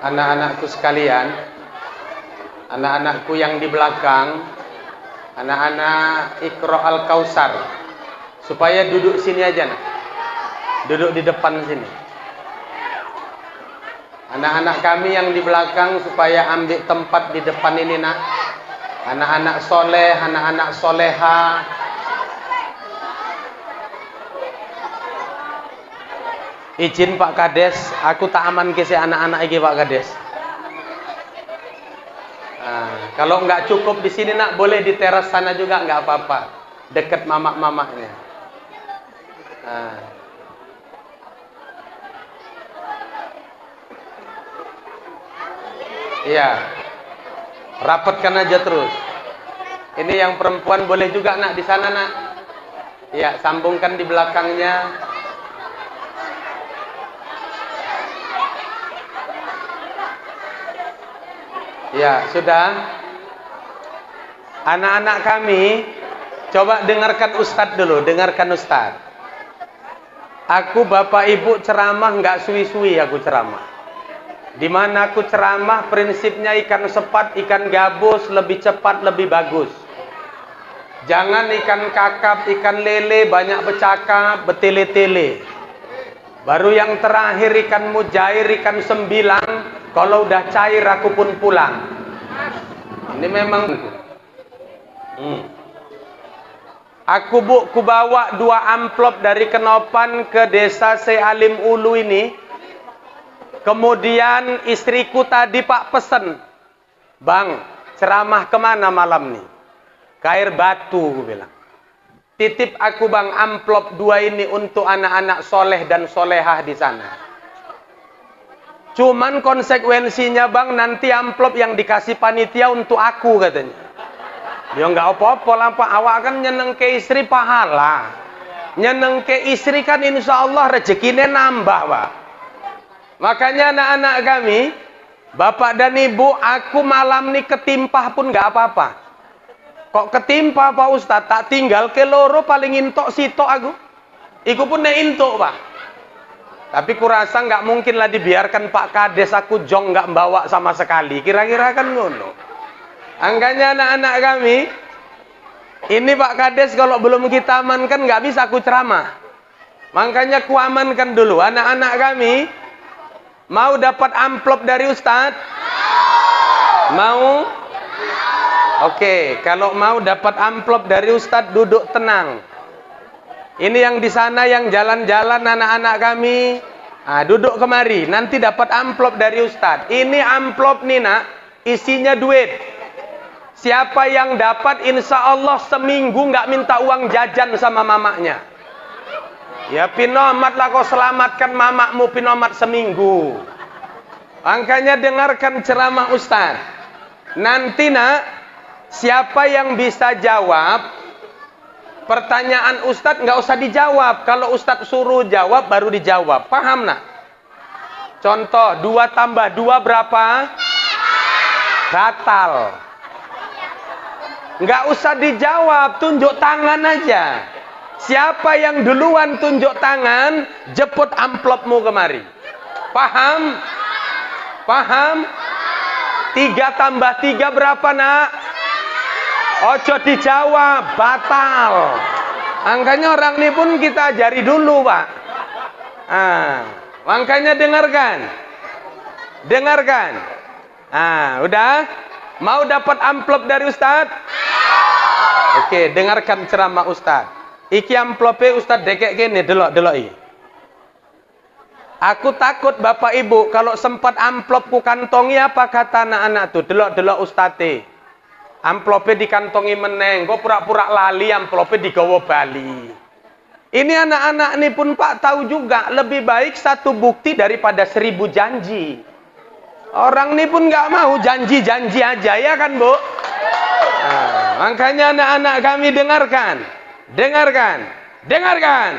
anak-anakku sekalian, anak-anakku yang di belakang, anak-anak Iqra Al-Kausar, supaya duduk sini aja, nak. Duduk di depan sini. Anak-anak kami yang di belakang supaya ambil tempat di depan ini, nak. Anak-anak soleh, anak-anak soleha. Izin Pak Kades, aku tak aman ke anak-anak iki Pak Kades. Kalau nggak cukup di sini, nak, boleh di teras sana juga, nggak apa-apa, dekat mamak-mamaknya. Iya, rapatkan aja terus. Ini yang perempuan boleh juga, nak, di sana, nak. Iya, sambungkan di belakangnya. Ya, sudah. Anak-anak kami, coba dengarkan Ustadz dulu, dengarkan Ustadz. Aku bapak ibu ceramah nggak suwi-suwi, aku ceramah. Di mana aku ceramah prinsipnya ikan sepat, ikan gabus lebih cepat, lebih bagus. Jangan ikan kakap, ikan lele banyak bercakap, bertele-tele. Baru yang terakhir ikan mujair, ikan sembilang. Kalau udah cair aku pun pulang. Ini memang. Aku bawa 2 amplop dari Kenopan ke desa Sealim Ulu ini. Kemudian istriku tadi Pak pesen, Bang, ceramah kemana malam nih? Ke Air Batu, aku bilang. Titip aku Bang amplop 2 ini untuk anak-anak soleh dan solehah di sana. Cuman konsekuensinya Bang, nanti amplop yang dikasih panitia untuk aku, katanya. Ya nggak apa-apa lah Pak, awak kan nyeneng ke istri pahala. Nyeneng ke istri kan insya Allah rezekinya nambah Pak. Makanya anak-anak kami, Bapak dan Ibu, aku malam nih ketimpah pun nggak apa-apa. Kok ketimpah Pak Ustadz, tak tinggal ke loro paling intok sitok aku. Iku pun nek intok Pak. Tapi kurasa nggak mungkin lah dibiarkan Pak Kades aku jong nggak bawa sama sekali. Kira-kira kan ngono. Angkanya anak-anak kami, ini Pak Kades kalau belum kita amankan nggak bisa aku ceramah. Makanya ku amankan dulu. Anak-anak kami mau dapat amplop dari Ustadz? Mau? Oke, kalau mau dapat amplop dari Ustadz duduk tenang. Ini yang di sana yang jalan-jalan anak-anak kami, duduk kemari. Nanti dapat amplop dari Ustadz. Ini amplop nih nak, isinya duit. Siapa yang dapat insya Allah seminggu nggak minta uang jajan sama mamaknya. Ya pinomat lah kau selamatkan mamakmu pinomat seminggu. Makanya dengarkan ceramah Ustadz. Nanti nak, siapa yang bisa jawab pertanyaan Ustadz nggak usah dijawab. Kalau Ustadz suruh jawab baru dijawab. Paham nak? Contoh 2 tambah 2 berapa? Batal. Nggak usah dijawab, tunjuk tangan aja. Siapa yang duluan tunjuk tangan, jemput amplopmu kemari. Paham? Paham? 3 tambah 3 berapa nak? Ojo dijawab, batal. Angkanya orang ini pun kita ajari dulu Pak. Makanya dengarkan. Dengarkan. Udah? Mau dapat amplop dari Ustadz? Oke, dengarkan ceramah Ustadz. Iki amplopnya Ustadz dekek gini, delok-delok ini. Aku takut Bapak Ibu kalau sempat amplopku kantongi apa kata anak-anak tuh, delok-delok Ustadz. Amplopnya dikantongi meneng, kok pura-pura lali amplopnya digawa bali. Ini anak-anak ini pun Pak tahu juga, lebih baik 1 bukti daripada 1000 janji. Orang ini pun nggak mau janji-janji aja, ya kan Bu? Makanya anak-anak kami dengarkan. Dengarkan. Dengarkan.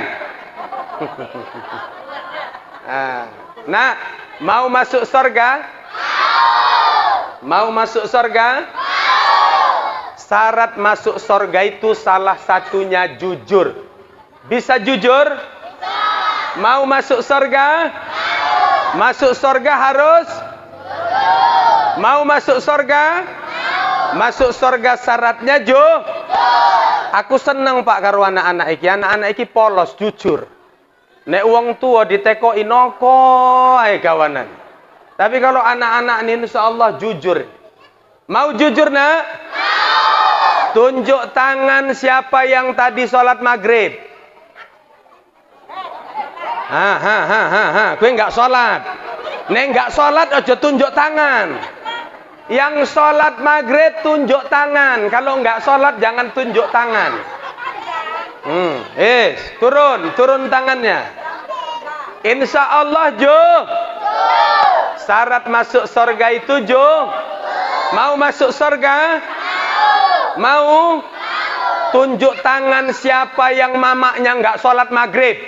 Nah, mau masuk surga? Mau masuk surga? Syarat masuk surga itu salah satunya jujur. Bisa jujur? Mau masuk surga? Masuk surga harus Mau masuk surga? Masuk surga syaratnya Aku seneng Pak karo anak-anak iki. Anak-anak iki polos, jujur. Nek wong tua ditekoki noko ae kawanan. Tapi kalau anak-anak ini insyaallah jujur. Mau jujur, Nak? Tunjuk tangan siapa yang tadi sholat maghrib. Gue nggak sholat. Nek nggak sholat aja tunjuk tangan. Yang sholat maghrib tunjuk tangan. Kalau nggak sholat jangan tunjuk tangan. Turun tangannya. Insya Allah syarat masuk surga itu Mau masuk surga? Mau? Tunjuk tangan siapa yang mamaknya nggak sholat maghrib.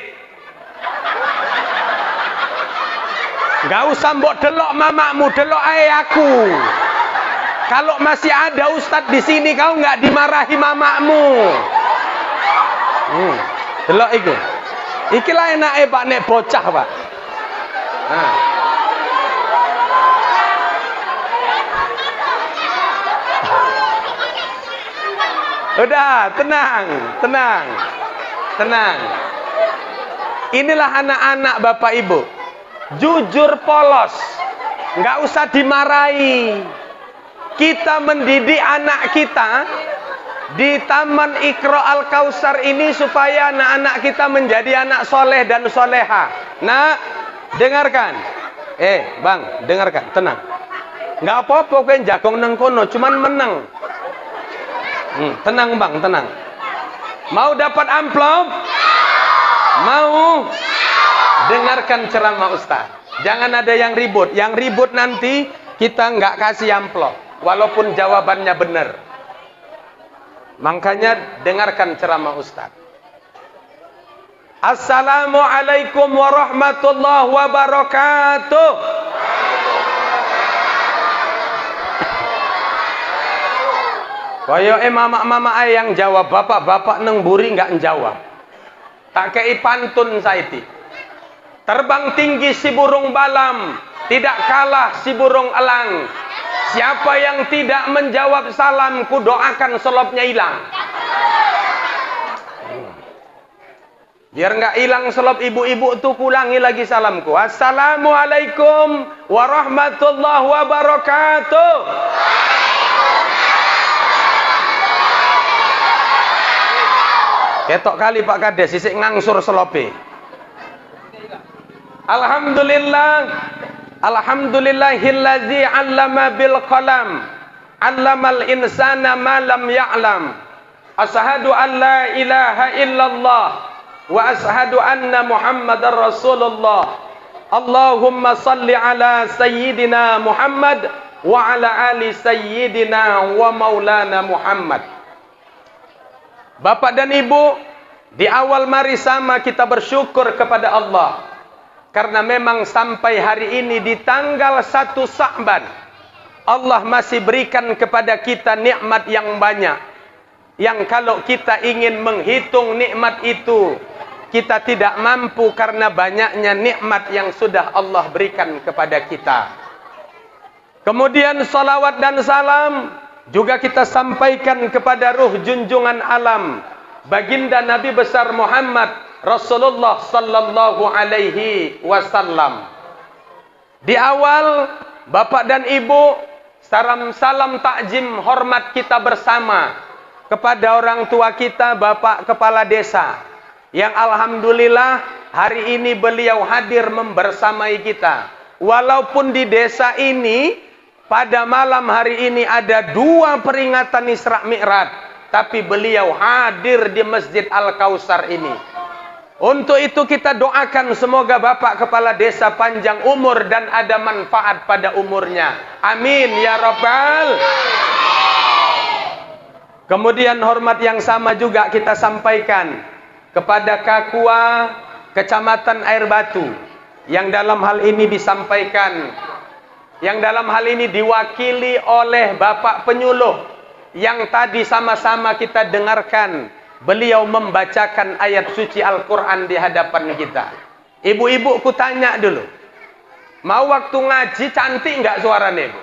Nggak usah mbok delok mamakmu, delok ae aku. Kalau masih ada ustadz di sini, kau nggak dimarahi mamakmu. Delok iku. Ikilah enake Pak nek bocah, Pak. Udah, tenang. Inilah anak-anak Bapak Ibu. Jujur polos. Nggak usah dimarahi. Kita mendidik anak kita di Taman Iqra Al-Kausar ini supaya anak-anak kita menjadi anak soleh dan soleha. Nak, dengarkan. Bang, dengarkan, tenang. Nggak apa-apa kan jagong nang kono, cuman menang. Tenang Bang, tenang. Mau dapat amplop? Mau? Dengarkan ceramah Ustaz. Jangan ada yang ribut. Yang ribut nanti kita nggak kasih amplop. Walaupun jawabannya benar. Makanya dengarkan ceramah Ustaz. Assalamualaikum warahmatullahi wabarakatuh. Koyo mama-mama yang jawab, bapak-bapak neng buri nggak njawab. Tak kei pantun saiti. Terbang tinggi si burung balam, tidak kalah si burung elang. Siapa yang tidak menjawab salam, ku doakan selopnya hilang. Biar nggak hilang selop ibu-ibu tuh, kulangi lagi salamku. Assalamualaikum warahmatullahi wabarakatuh. Ketok kali Pak Kades, sisik ngangsur selope. Alhamdulillahilladzi 'allama bil qalam, 'allamal insana ma lam ya'lam. Asyhadu an la ilaha illallah wa asyhadu anna Muhammadar Rasulullah. Allahumma salli ala sayyidina Muhammad wa ala ali sayyidina wa maulana Muhammad. Bapak dan Ibu, di awal mari sama kita bersyukur kepada Allah. Karena memang sampai hari ini di tanggal 1 Sya'ban, Allah masih berikan kepada kita nikmat yang banyak. Yang kalau kita ingin menghitung nikmat itu, kita tidak mampu karena banyaknya nikmat yang sudah Allah berikan kepada kita. Kemudian salawat dan salam juga kita sampaikan kepada ruh junjungan alam, baginda Nabi besar Muhammad Rasulullah sallallahu alaihi wasallam. Di awal, Bapak dan Ibu, salam takjim hormat kita bersama kepada orang tua kita, Bapak Kepala Desa, yang alhamdulillah hari ini beliau hadir membersamai kita. Walaupun di desa ini pada malam hari ini ada 2 peringatan Isra Mi'raj, tapi beliau hadir di Masjid Al-Kausar ini. Untuk itu kita doakan semoga Bapak Kepala Desa panjang umur dan ada manfaat pada umurnya. Amin ya Rabbal. Kemudian hormat yang sama juga kita sampaikan kepada Kakua Kecamatan Air Batu, yang dalam hal ini diwakili oleh Bapak Penyuluh, yang tadi sama-sama kita dengarkan beliau membacakan ayat suci Al-Quran di hadapan kita. Ibu-ibu ku tanya dulu, Mau waktu ngaji cantik enggak suaranya, Bu?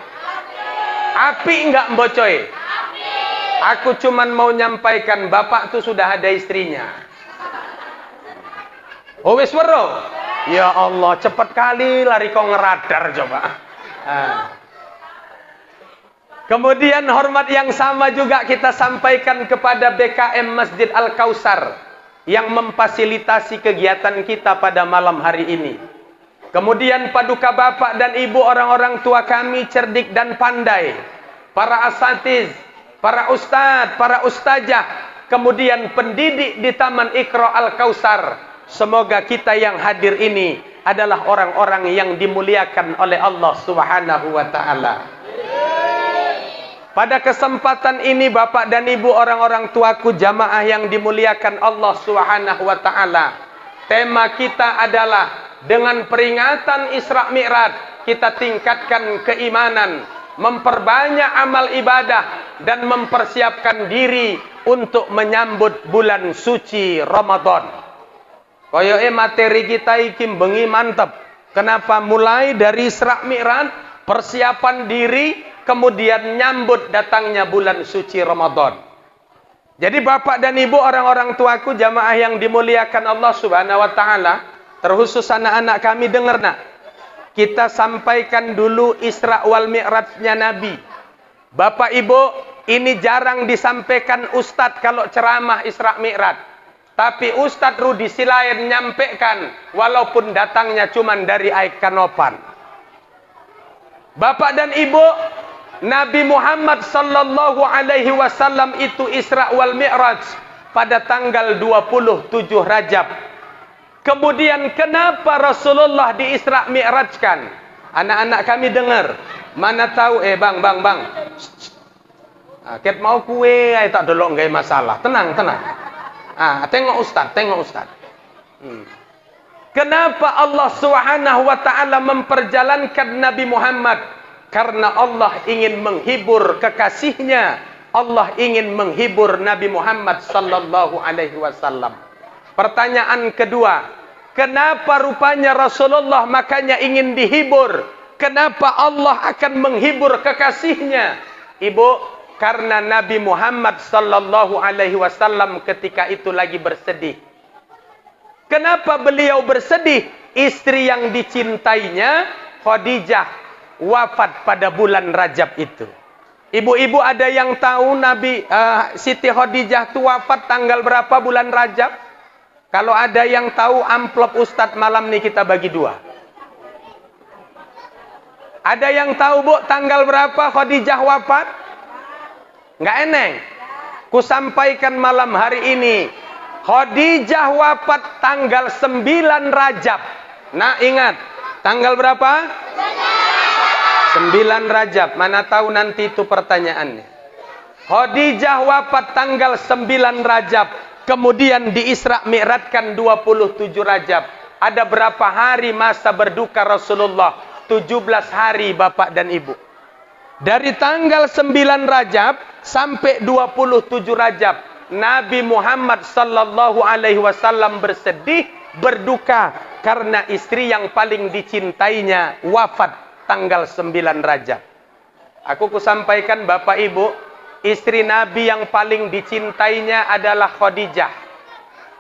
Api enggak mbocoy? Aku cuman mau nyampaikan bapak tuh sudah ada istrinya. Oh wis weruh. Ya Allah, cepat kali lari kau ngeradar coba. Kemudian hormat yang sama juga kita sampaikan kepada BKM Masjid Al-Kausar yang memfasilitasi kegiatan kita pada malam hari ini. Kemudian paduka bapak dan ibu orang-orang tua kami cerdik dan pandai, para asatiz, para ustadz, para ustazah, kemudian pendidik di Taman Iqra Al-Kausar. Semoga kita yang hadir ini adalah orang-orang yang dimuliakan oleh Allah Subhanahu wa taala. Pada kesempatan ini Bapak dan Ibu orang-orang tuaku jamaah yang dimuliakan Allah Subhanahu wa taala. Tema kita adalah dengan peringatan Isra Mi'raj kita tingkatkan keimanan, memperbanyak amal ibadah dan mempersiapkan diri untuk menyambut bulan suci Ramadan. Koyoke materi kita iki bengi mantep. Kenapa? Mulai dari Isra Mi'raj, persiapan diri, kemudian nyambut datangnya bulan suci Ramadan. Jadi Bapak dan Ibu orang-orang tuaku jamaah yang dimuliakan Allah Subhanahu wa taala, terkhusus anak-anak kami dengar nak. Kita sampaikan dulu Isra wal Mi'rajnya Nabi. Bapak Ibu, ini jarang disampaikan ustadz kalau ceramah Isra Mi'raj. Tapi Ustadz Rudi Silayan nyampaikan walaupun datangnya cuman dari Aikanopan. Bapak dan Ibu, Nabi Muhammad sallallahu alaihi wasallam itu Isra wal Mi'raj pada tanggal 27 Rajab. Kemudian kenapa Rasulullah di Isra Mi'rajkan? Anak-anak kami dengar. Mana tahu bang. Ket mau kue ay tak delok nggak masalah. Tenang. Tengok Ustaz. Kenapa Allah Subhanahu wa taala memperjalankan Nabi Muhammad? Karena Allah ingin menghibur kekasihnya. Allah ingin menghibur Nabi Muhammad sallallahu alaihi wasallam. Pertanyaan kedua, kenapa rupanya Rasulullah makanya ingin dihibur? Kenapa Allah akan menghibur kekasihnya? Ibu, karena Nabi Muhammad sallallahu alaihi wasallam ketika itu lagi bersedih. Kenapa beliau bersedih? Istri yang dicintainya, Khadijah, wafat pada bulan Rajab itu. Ibu-ibu ada yang tahu Siti Khadijah itu wafat tanggal berapa bulan Rajab? Kalau ada yang tahu, amplop Ustadz malam ini kita bagi dua. Ada yang tahu Bu tanggal berapa Khadijah wafat? Nggak eneng. Kusampaikan malam hari ini. Khadijah wafat tanggal 9 Rajab. Nah ingat, tanggal berapa? 9 Rajab. Mana tahu nanti itu pertanyaannya. Khadijah wafat tanggal 9 Rajab. Kemudian di Isra Mi'rajkan 27 Rajab. Ada berapa hari masa berduka Rasulullah? 17 hari Bapak dan Ibu. Dari tanggal 9 Rajab sampai 27 Rajab, Nabi Muhammad sallallahu alaihi wasallam bersedih, berduka karena istri yang paling dicintainya wafat tanggal 9 Rajab. Aku kusampaikan Bapak Ibu, istri Nabi yang paling dicintainya adalah Khadijah.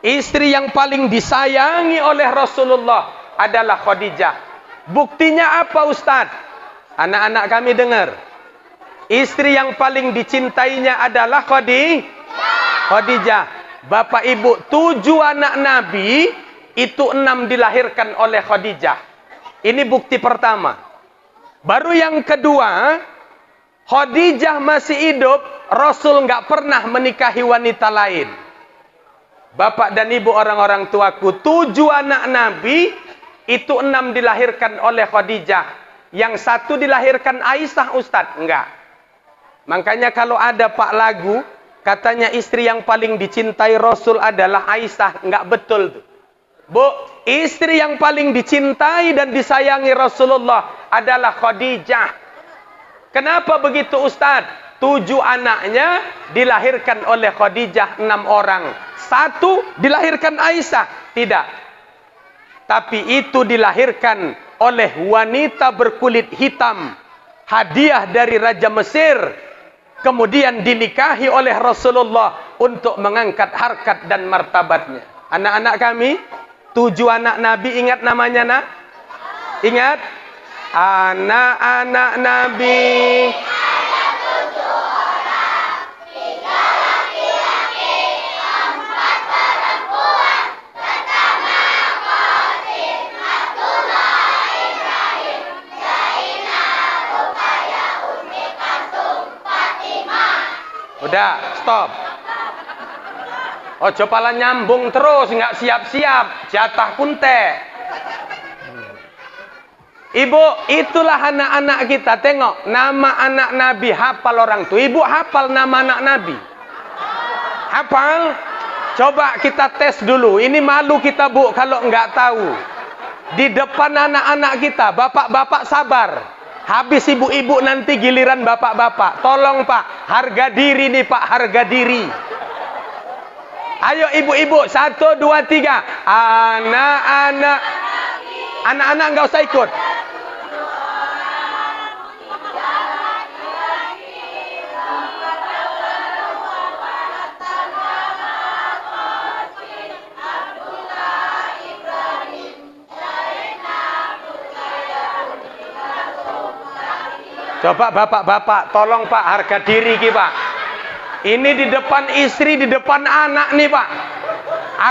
Istri yang paling disayangi oleh Rasulullah adalah Khadijah. Buktinya apa Ustadz? Anak-anak kami dengar. Istri yang paling dicintainya adalah Khadijah. Bapak Ibu, 7 anak Nabi, itu 6 dilahirkan oleh Khadijah. Ini bukti pertama. Baru yang kedua, Khadijah masih hidup, Rasul nggak pernah menikahi wanita lain. Bapak dan Ibu orang-orang tuaku, 7 anak Nabi, itu 6 dilahirkan oleh Khadijah. Yang 1 dilahirkan Aisyah Ustadz, enggak. Makanya kalau ada Pak Lagu, katanya istri yang paling dicintai Rasul adalah Aisyah. Enggak betul tuh. Bu, istri yang paling dicintai dan disayangi Rasulullah adalah Khadijah. Kenapa begitu Ustadz? 7 anaknya dilahirkan oleh Khadijah, 6 orang. 1 dilahirkan Aisyah. Tidak. Tapi itu dilahirkan oleh wanita berkulit hitam, hadiah dari Raja Mesir, kemudian dinikahi oleh Rasulullah untuk mengangkat harkat dan martabatnya. Anak-anak kami, 7 anak Nabi, ingat namanya nak? Ingat? Anak-anak Nabi. Udah, stop. Ojo pala nyambung terus, nggak siap-siap, jatah kunte. Ibu, itulah anak-anak kita. Tengok, nama anak Nabi hafal orang tua. Ibu hafal nama anak Nabi? Hafal? Coba kita tes dulu. Ini malu kita, Bu, kalau nggak tahu. Di depan anak-anak kita, bapak-bapak sabar. Habis ibu-ibu nanti giliran bapak-bapak. Tolong Pak, harga diri nih Pak, harga diri. Ayo ibu-ibu, 1, 2, 3. Anak-anak. Anak-anak nggak usah ikut. Coba bapak-bapak, tolong Pak, harga diri ki Pak. Ini di depan istri, di depan anak nih Pak.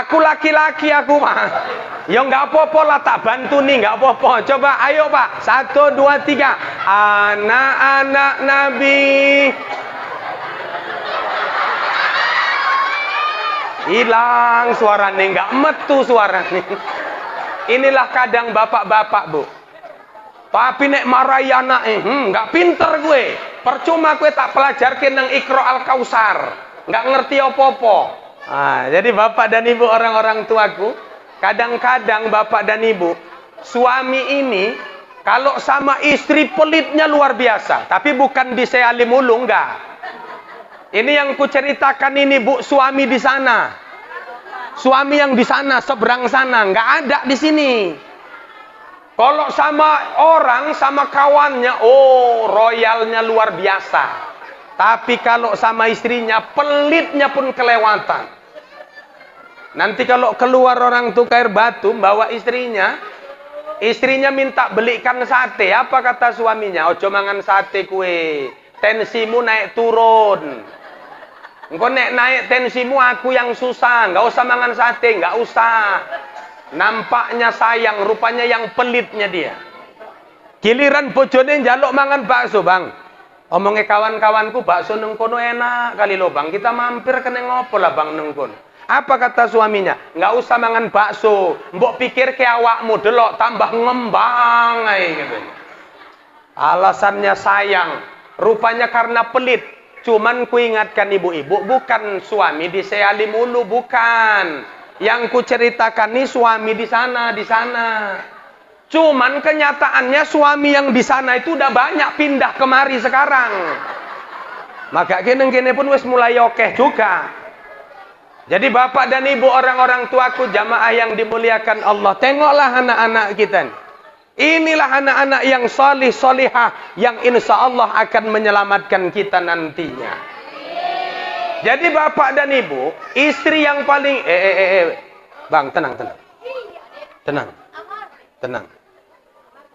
Aku laki-laki aku Pak. Ya nggak apa-apa lah, tak bantu nih, nggak apa-apa. Coba, ayo Pak, 1, 2, 3. Anak-anak Nabi. Hilang suaranya, nggak metu suaranya. Inilah kadang bapak-bapak, Bu. Tapi nek marahi anak, nggak pinter gue. Percuma gue tak pelajarkan nang Iqra Al-Kausar. Nggak ngerti apa-apa. Nah, jadi bapak dan ibu orang-orang tuaku, kadang-kadang bapak dan ibu, suami ini kalau sama istri pelitnya luar biasa. Tapi bukan di sealim mulu, enggak. Ini yang kuceritakan ini, Bu, suami di sana. Suami yang di sana, seberang sana, nggak ada di sini. Kalau sama orang, sama kawannya, oh, royalnya luar biasa. Tapi kalau sama istrinya, pelitnya pun kelewatan. Nanti kalau keluar orang tukar batu, bawa istrinya, istrinya minta belikan sate. Apa kata suaminya? Ojo mangan sate kue, tensimu naik turun. Engkau naik tensimu, aku yang susah. Nggak usah mangan sate, nggak usah. Nampaknya sayang, rupanya yang pelitnya dia. Giliran bojone njaluk mangan bakso, Bang. Omongnya kawan-kawanku, bakso nang kono enak kali lo, Bang. Kita mampir kene ngopo lah, Bang, nang kono. Apa kata suaminya? Nggak usah mangan bakso. Mbok pikir ke awakmu delok tambah ngembang ae gitu. Alasannya sayang, rupanya karena pelit. Cuman ku ingatkan ibu-ibu, bukan suami diseali mulu, bukan. Yang ku ceritakan nih suami di sana, di sana. Cuman kenyataannya suami yang di sana itu udah banyak pindah kemari sekarang. Maka kene-kene pun wis mulai okeh juga. Jadi bapak dan ibu orang-orang tuaku, jamaah yang dimuliakan Allah, tengoklah anak-anak kita. Inilah anak-anak yang solih solihah, yang insya Allah akan menyelamatkan kita nantinya. Jadi bapak dan ibu, istri yang paling Bang, tenang. Tenang.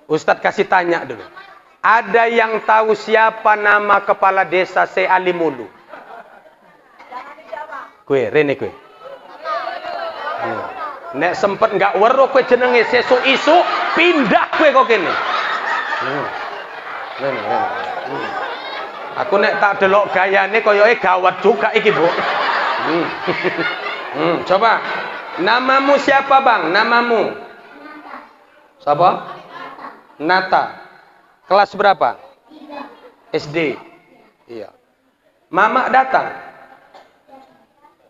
Ustadz kasih tanya dulu. Ada yang tahu siapa nama kepala desa Sealimulu? Kue, Rene kue. Nek sempet nggak weruh kue jenenge sesuk isu pindah kue kok kene. Aku nek tak delok gayane koyoke gawat juga iki, Bu. Coba. Namamu siapa, Bang? Namamu? Siapa? Nata. Kelas berapa? 3. SD. Iya. Mama datang.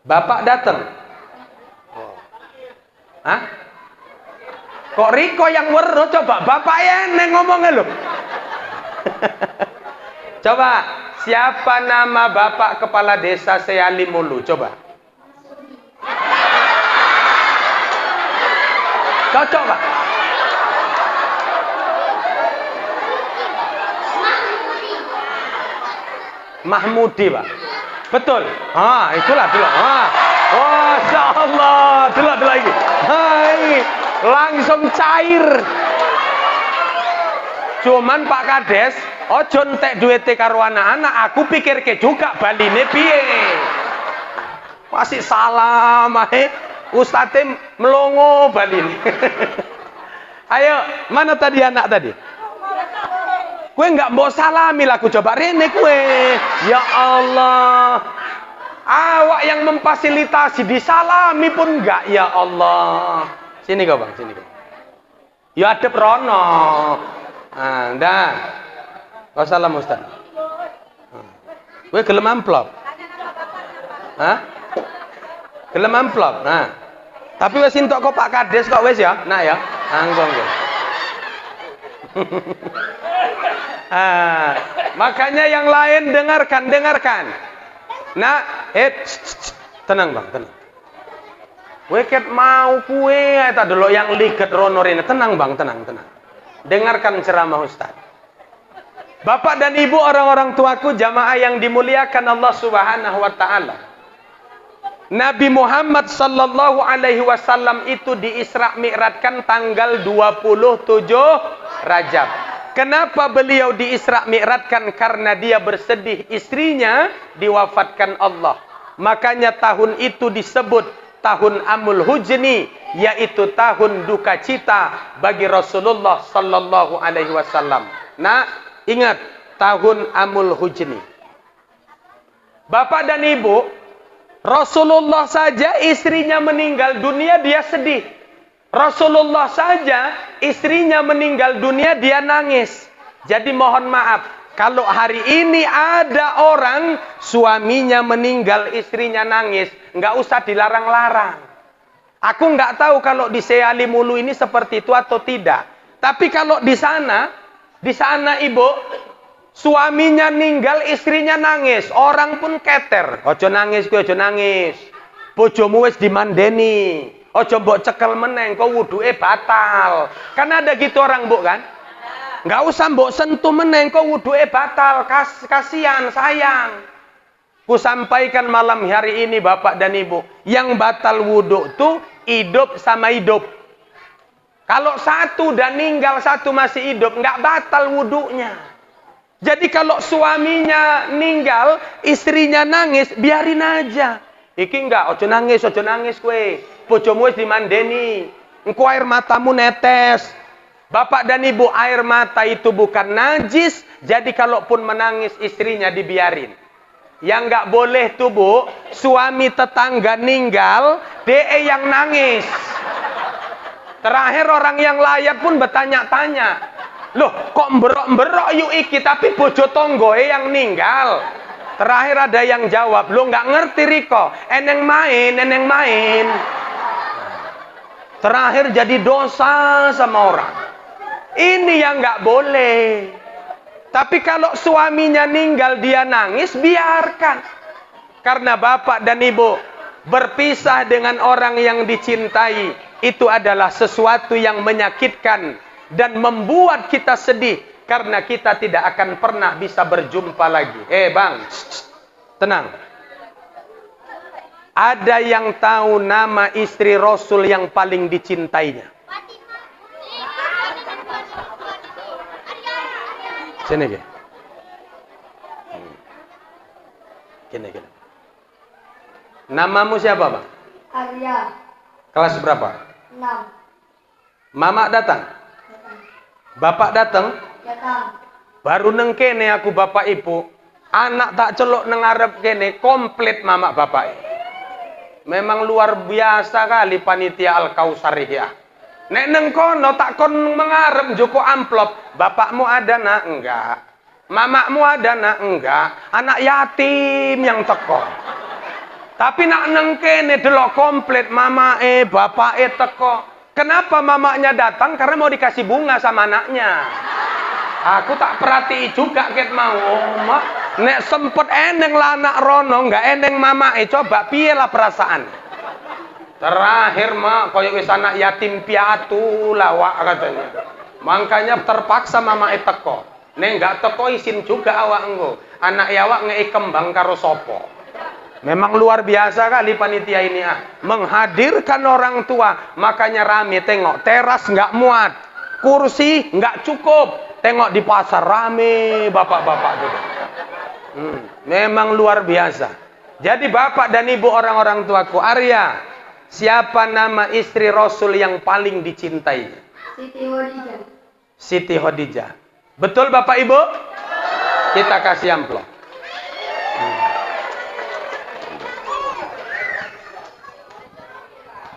Bapak datang. Hah? Kok Riko yang weruh coba? Bapak neng ngomongnya lho. Coba, siapa nama bapak kepala desa Sealimulu? Coba. Cocok, Pak? Mahmudi, Pak. Betul. Itulah dulu. Masya Allah. Dulu lagi. Hai, langsung cair. Cuman Pak Kades, ojo entek duwite karo anak-anak, aku pikir ke juga baline piye. Masih salah ae. Ustadz melongo baline. Ayo, mana tadi anak tadi? Kue nggak mau salami lah, aku coba rene kue. Ya Allah. Awak yang memfasilitasi disalami pun enggak, ya Allah. Sini kau Bang, sini kau. Ya adep rono. Dah. Kau salam Ustaz. Kue gelem amplop. Gelem amplop. Tapi wes entuk kok Pak Kades kok wes ya. Nah ya. Anggong. Makanya yang lain dengarkan. Nah, tenang Bang, tenang. Weket mau kue eta delok yang liget rono rene. Tenang Bang, tenang. Dengarkan ceramah Ustaz. Bapak dan Ibu, orang-orang tuaku, jamaah yang dimuliakan Allah Subhanahu wa taala. Nabi Muhammad sallallahu alaihi wasallam itu di Isra Mi'rajkan tanggal 27 Rajab. Kenapa beliau di Isra Mi'rajkan? Karena dia bersedih istrinya diwafatkan Allah. Makanya tahun itu disebut tahun Amul Huzni, yaitu tahun duka cita bagi Rasulullah sallallahu alaihi wasallam. Nah, ingat tahun Amul Huzni. Bapak dan Ibu, Rasulullah saja istrinya meninggal dunia dia sedih. Rasulullah saja istrinya meninggal dunia dia nangis. Jadi mohon maaf, kalau hari ini ada orang suaminya meninggal istrinya nangis, nggak usah dilarang-larang. Aku nggak tahu kalau di Seali Mulu ini seperti itu atau tidak. Tapi kalau di sana Ibu, suaminya ninggal, istrinya nangis, orang pun keter. Ojo nangis, ojo nangis. Bojomu wis dimandeni. Ojo mbok cekel meneng, kau wuduke batal. Kan ada gitu orang, Bu, kan? Nggak usah mbok sentuh meneng, kau wuduke batal. Kasihan, sayang. Ku sampaikan malam hari ini Bapak dan Ibu, yang batal wudu tuh hidup sama hidup. Kalau satu udah ninggal, satu masih hidup, nggak batal wudunya. Jadi kalau suaminya ninggal, istrinya nangis, biarin aja. Iki enggak, ojo nangis kue. Bojomu wis dimandeni. Engko air matamu netes. Bapak dan Ibu, air mata itu bukan najis, jadi kalaupun menangis istrinya dibiarin. Yang enggak boleh tuh, Bu, suami tetangga ninggal, DE yang nangis. Terakhir orang yang layak pun bertanya-tanya. Loh, kok berok-berok yuk iki, tapi bojo tonggoe yang ninggal. Terakhir ada yang jawab, lo nggak ngerti Riko, eneng main. Terakhir jadi dosa sama orang. Ini yang nggak boleh. Tapi kalau suaminya ninggal dia nangis, biarkan. Karena Bapak dan Ibu, berpisah dengan orang yang dicintai, itu adalah sesuatu yang menyakitkan dan membuat kita sedih. Karena kita tidak akan pernah bisa berjumpa lagi. Bang, tenang. Ada yang tahu nama istri Rasul yang paling dicintainya? Sini, gini. Namamu siapa, Bang? Arya. Kelas berapa? 6. Mama datang? Bapak datang? Datang. Baru neng kene aku Bapak Ibu, anak tak celok neng arep kene komplit mama bapak. Memang luar biasa kali panitia Al-Kausar ya. Nek neng kono tak kon mengarep joko amplop, bapakmu ada nak? Enggak. Mamakmu ada nak? Enggak. Anak yatim yang teko. Tapi nak neng kene delok komplit mama bapak teko. Kenapa mamanya datang? Karena mau dikasih bunga sama anaknya. Aku tak perhati juga ket mau, mak. Nek sempet eneng lah anak rono, nggak eneng mama. Coba piye lah perasaan. Terakhir mak, koyo wis anak yatim piatu lawak katanya. Makanya terpaksa mama teko. Nek nggak teko isin juga awak engko. Anak awak ngei kembang karo sopo. Memang luar biasa kali panitia ini menghadirkan orang tua, makanya rame tengok teras nggak muat, kursi nggak cukup, tengok di pasar rame bapak-bapak gitu. Memang luar biasa. Jadi bapak dan ibu orang-orang tuaku, Arya, siapa nama istri Rasul yang paling dicintai? Siti Khadijah. Siti Khadijah. Betul Bapak Ibu? Kita kasih amplop.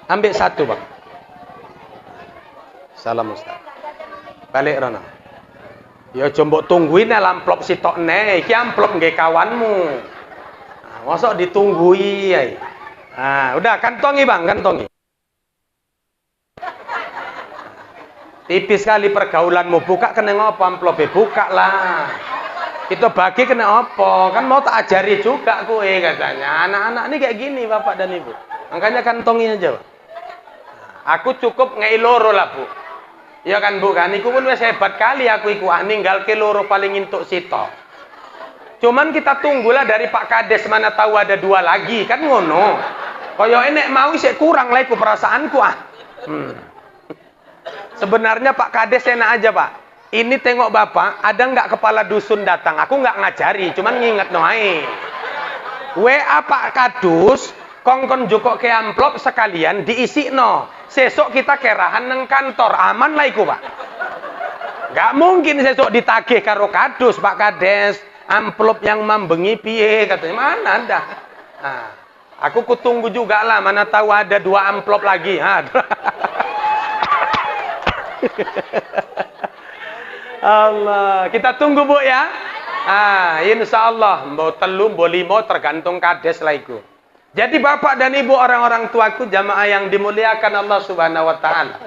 Ambil satu Bang. Salam Ustaz. Balik Rono. Ya coba tungguin amplop sitok ne, iki amplop nggih kawanmu. Nah, mosok ditunggui ya. Nah, udah kantongi Bang, kantongi. Tipis sekali pergaulanmu, buka kena ngopo amplope, buka lah. Itu bagi kena apa? Kan mau tak ajari juga kowe katanya. Anak-anak ini kayak gini Bapak dan Ibu. Makanya kantongi aja, Pak. Aku cukup ngei loro lah, Bu. Ya kan, Bu kan? Iku pun wis hebat kali aku iku ninggal ke loro paling entuk sitok. Cuman kita tunggulah dari Pak Kades, mana tahu ada dua lagi, kan ngono. Kaya enek mau sik kurang lah iku perasaanku Sebenarnya Pak Kades enak aja Pak. Ini tengok Bapak, ada nggak kepala dusun datang? Aku nggak ngajari, cuman nginget noai. WA Pak Kadus, kongkon joko ke amplop sekalian diisi no. Sesok kita kerahan neng kantor, aman lah iku Pak. Nggak mungkin sesok ditagih karo Kadus Pak Kades. Amplop yang membengi piye katanya mana ada. Nah, aku kutunggu juga lah, mana tahu ada dua amplop lagi. Allah, kita tunggu Bu ya. Insya Allah mau telu, mau limo tergantung Kades lah iku. Jadi Bapak dan Ibu orang-orang tuaku jamaah yang dimuliakan Allah Subhanahu wa taala.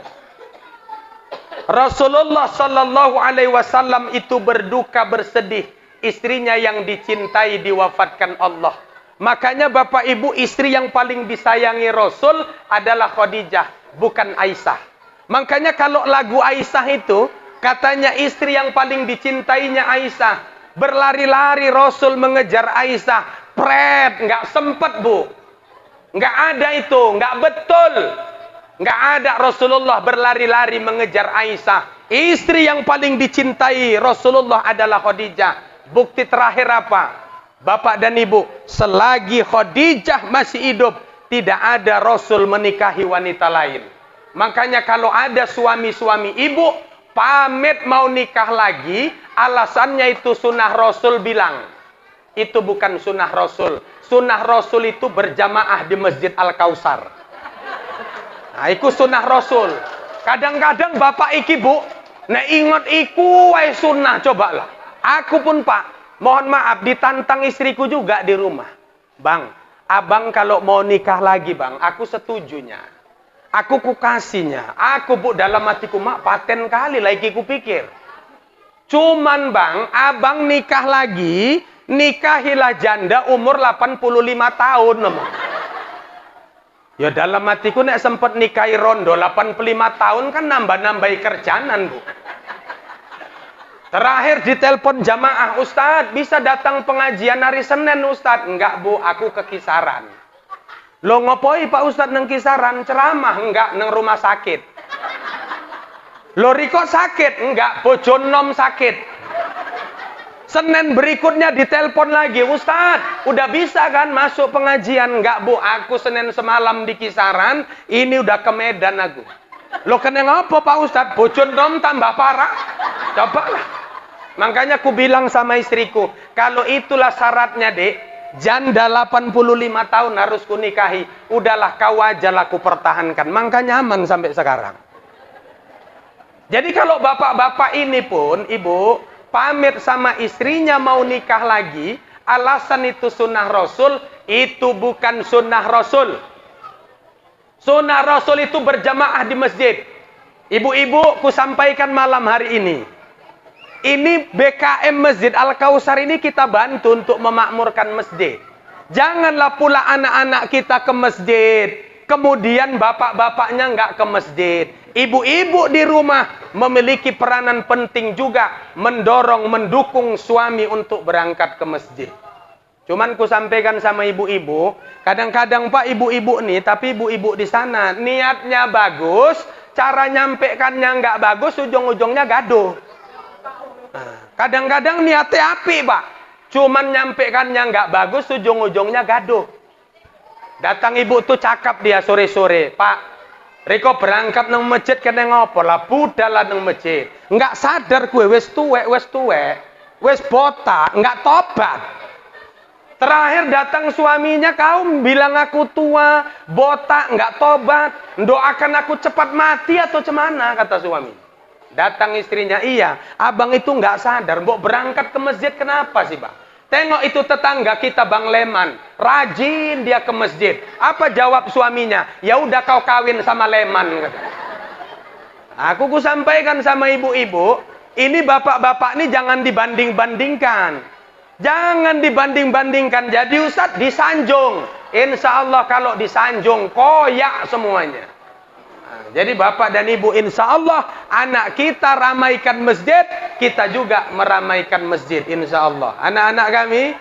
Rasulullah sallallahu alaihi wasallam itu berduka bersedih istrinya yang dicintai diwafatkan Allah. Makanya Bapak Ibu, istri yang paling disayangi Rasul adalah Khadijah, bukan Aisyah. Makanya kalau lagu Aisyah itu, katanya istri yang paling dicintainya Aisyah. Berlari-lari Rasul mengejar Aisyah. Pret, nggak sempet Bu. Nggak ada itu, nggak betul. Nggak ada Rasulullah berlari-lari mengejar Aisyah. Istri yang paling dicintai Rasulullah adalah Khadijah. Bukti terakhir apa? Bapak dan Ibu, selagi Khadijah masih hidup, tidak ada Rasul menikahi wanita lain. Makanya kalau ada suami-suami ibu pamit mau nikah lagi, alasannya itu sunnah Rasul bilang. Itu bukan sunnah Rasul. Sunnah Rasul itu berjamaah di Masjid Al-Kausar. Nah, itu sunnah Rasul. Kadang-kadang Bapak iki Bu, nek ingat iku wae sunnah cobalah. Aku pun Pak, mohon maaf ditantang istriku juga di rumah. Bang, abang kalau mau nikah lagi Bang, aku setujunya. Aku kukasihnya. Aku Bu dalam hatiku mak paten kali lagi kupikir. Cuman Bang, abang nikah lagi, nikahilah janda umur 85 tahun. Ya dalam hatiku nek sempet nikahi rondo 85 tahun kan nambah-nambahi kerjaanan Bu. Terakhir ditelepon jamaah, Ustadz bisa datang pengajian hari Senin Ustadz. Enggak Bu, aku kekisaran. Lo ngopoi Pak Ustadz neng kisaran? Ceramah? Enggak, neng rumah sakit. Lo Riko sakit? Enggak, bojo nom sakit. Senin berikutnya ditelepon lagi, Ustadz udah bisa kan masuk pengajian? Enggak Bu, aku Senin semalam di kisaran, ini udah ke Medan aku. Lo kena ngapa Pak Ustadz? Bojo nom tambah parah. Cobalah. Makanya aku bilang sama istriku, kalau itulah syaratnya Dek, janda 85 tahun harus kunikahi. Udahlah kau aja lah ku pertahankan. Makanya aman sampai sekarang. Jadi kalau bapak-bapak ini pun, Ibu, pamit sama istrinya mau nikah lagi, alasan itu sunnah Rasul, itu bukan sunnah Rasul. Sunnah Rasul itu berjamaah di masjid. Ibu-ibu, ku sampaikan malam hari ini. Ini BKM Masjid Al-Kausar ini kita bantu untuk memakmurkan masjid. Janganlah pula anak-anak kita ke masjid, kemudian bapak-bapaknya nggak ke masjid. Ibu-ibu di rumah memiliki peranan penting juga mendorong, mendukung suami untuk berangkat ke masjid. Cuman ku sampaikan sama ibu-ibu, kadang-kadang Pak ibu-ibu nih, tapi ibu-ibu di sana niatnya bagus, cara nyampaikannya nggak bagus, ujung-ujungnya gaduh. Kadang-kadang niatnya api Pak, cuman nyampaikannya nggak bagus, ujung-ujungnya gaduh. Datang ibu tuh cakap dia sore-sore, Pak, Riko berangkat nang masjid kena ngopo lah, budal nang masjid. Nggak sadar kue, wes tuwek, wes botak, nggak tobat. Terakhir datang suaminya, kau bilang aku tua, botak, nggak tobat, doakan aku cepat mati atau cemana, kata suami. Datang istrinya, iya, abang itu nggak sadar, mau berangkat ke masjid kenapa sih bang? Tengok itu tetangga kita Bang Leman, rajin dia ke masjid. Apa jawab suaminya? Ya udah kau kawin sama Leman. Aku sampaikan sama ibu-ibu, ini bapak-bapak ini jangan dibanding-bandingkan. Jangan dibanding-bandingkan. Jadi Ustadz disanjung. Insya Allah kalau disanjung koyak semuanya. Jadi bapak dan ibu insya Allah anak kita ramaikan masjid, kita juga meramaikan masjid insya Allah. Anak-anak kami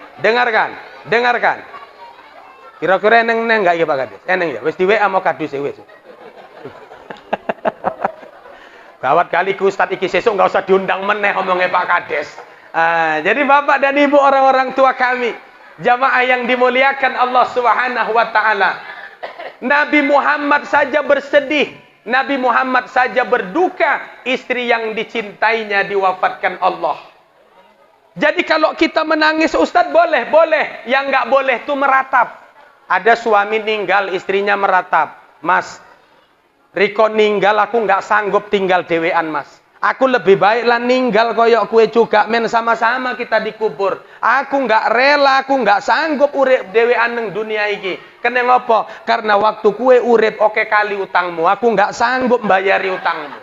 dengarkan. Kira-kira eneng enggak ya Pak Kades? Eneng ya. Wis di WA mau kadus ya wis. Gawat kali ku Ustadz iki sesuk enggak usah diundang meneh omongnya Pak Kades. Jadi bapak dan ibu orang-orang tua kami, jamaah yang dimuliakan Allah Subhanahu wa taala. Nabi Muhammad saja bersedih, Nabi Muhammad saja berduka, istri yang dicintainya diwafatkan Allah. Jadi kalau kita menangis Ustadz boleh. Yang nggak boleh tuh meratap. Ada suami ninggal, istrinya meratap. Mas, Riko ninggal, aku nggak sanggup tinggal dewean mas. Aku lebih baiklah ninggal koyok kue juga, men sama-sama kita dikubur. Aku nggak rela, aku nggak sanggup urip dewean neng dunia iki. Kena ngopo? Karena waktu kue urip oke kali utangmu, aku nggak sanggup bayari utangmu.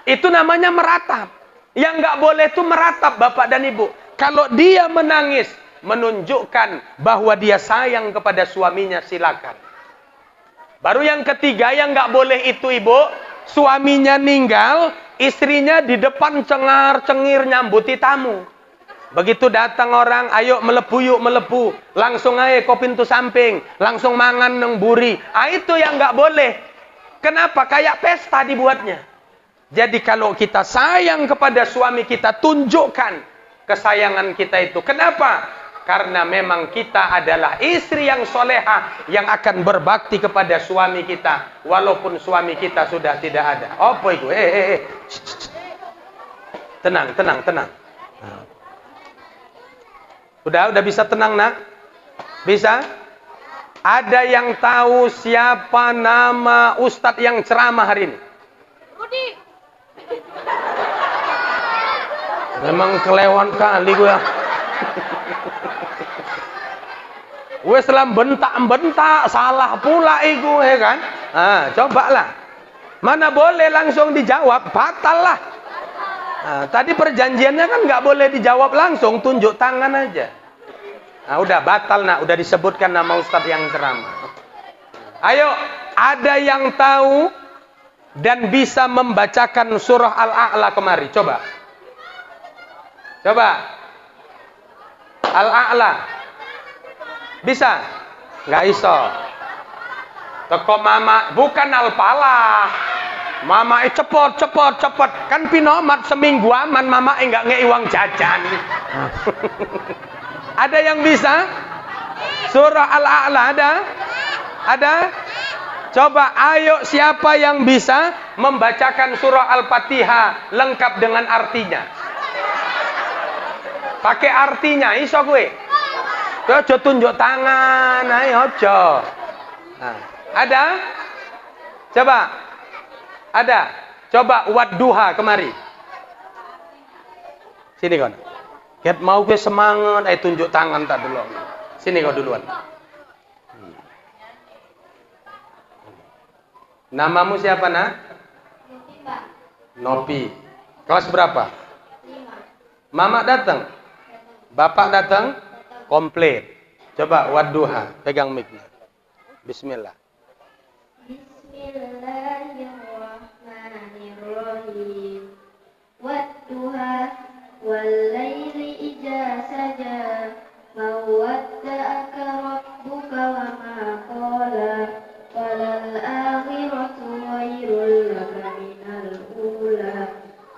Itu namanya meratap. Yang nggak boleh itu meratap bapak dan ibu. Kalau dia menangis, menunjukkan bahwa dia sayang kepada suaminya, silakan. Baru yang ketiga yang nggak boleh itu ibu, suaminya ninggal, istrinya di depan cengar-cengir nyambuti tamu. Begitu datang orang, ayo melebu yuk, melebu. Langsung aja ke pintu samping, langsung mangan neng buri. Itu yang nggak boleh. Kenapa? Kayak pesta dibuatnya. Jadi kalau kita sayang kepada suami kita, tunjukkan kesayangan kita itu. Kenapa? Karena memang kita adalah istri yang soleha yang akan berbakti kepada suami kita walaupun suami kita sudah tidak ada. Apa itu? Tenang. Udah bisa tenang nak? Bisa? Ada yang tahu siapa nama ustadz yang ceramah hari ini? Rudi. Memang kelewat kali gue. Wes lah bentak-bentak, salah pula itu, ya kan? Cobalah. Mana boleh langsung dijawab, batal lah. Tadi perjanjiannya kan nggak boleh dijawab langsung, tunjuk tangan aja. Udah batal nak, udah disebutkan nama ustadz yang ceramah. Ayo, ada yang tahu dan bisa membacakan surah Al-A'la kemari, coba. Al-A'la. Bisa? Nggak iso. Teko mama, bukan Al-Falah. Mama cepot. Kan pinomat seminggu aman, mama nggak ngei uang jajan. Ada yang bisa? Surah Al-A'la ada? Coba ayo siapa yang bisa membacakan surah Al-Fatihah lengkap dengan artinya? Pakai artinya, iso gue. Ojo tunjuk tangan, ayo ojo. Ada? Coba. Ada. Coba Wadduha kemari. Sini kon. Ket mau gue semangat, ayo tunjuk tangan tak dulu. Sini kau duluan. Namamu siapa nak? Nopi. Kelas berapa? 5. Mama datang. Bapak datang. Komplit. Coba Wadduha, pegang mic-nya. Bismillah. Bismillahirrahmanirrahim.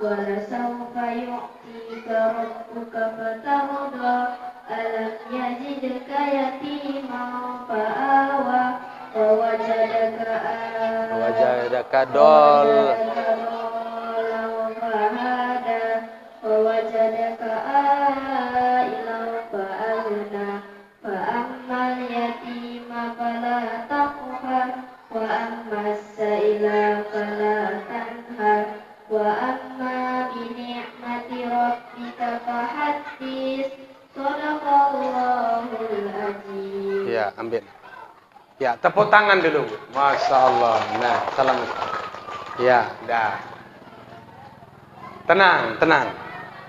ولسوف يعطيك ربك فترضى ألم يجدك يتيما فآوى ووجدك ضالا فهدى ووجدك عائلا فأغنى فأما اليتيم فلا تقهر وأما السائل فلا تنهر وأما بنعمة ربك فحدث. Sadaqallahul azim. Ya, ambil. Ya, tepuk tangan dulu. Masya Allah. Nah, salam. Ya, dah. Tenang, tenang.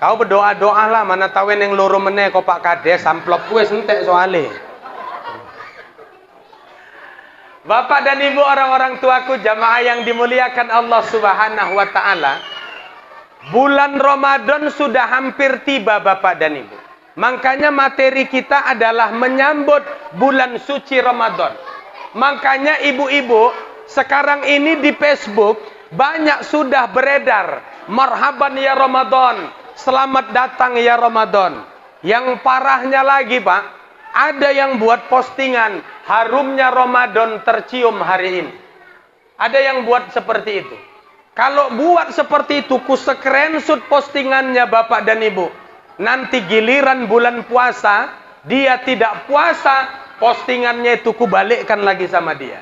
Kau berdoa-doa lah. Mana tahu yang loro meneh kau Pak Kades amplop kue sentek soalnya. Bapak dan Ibu orang-orang tuaku jamaah yang dimuliakan Allah Subhanahu wa taala. Bulan Ramadan sudah hampir tiba Bapak dan Ibu. Makanya materi kita adalah menyambut bulan suci Ramadan. Makanya ibu-ibu sekarang ini di Facebook banyak sudah beredar marhaban ya Ramadan, selamat datang ya Ramadan. Yang parahnya lagi Pak, ada yang buat postingan harumnya Ramadan tercium hari ini. Ada yang buat seperti itu. Kalau buat seperti itu ku screenshot postingannya Bapak dan Ibu. Nanti giliran bulan puasa, dia tidak puasa, postingannya itu kubalikkan lagi sama dia.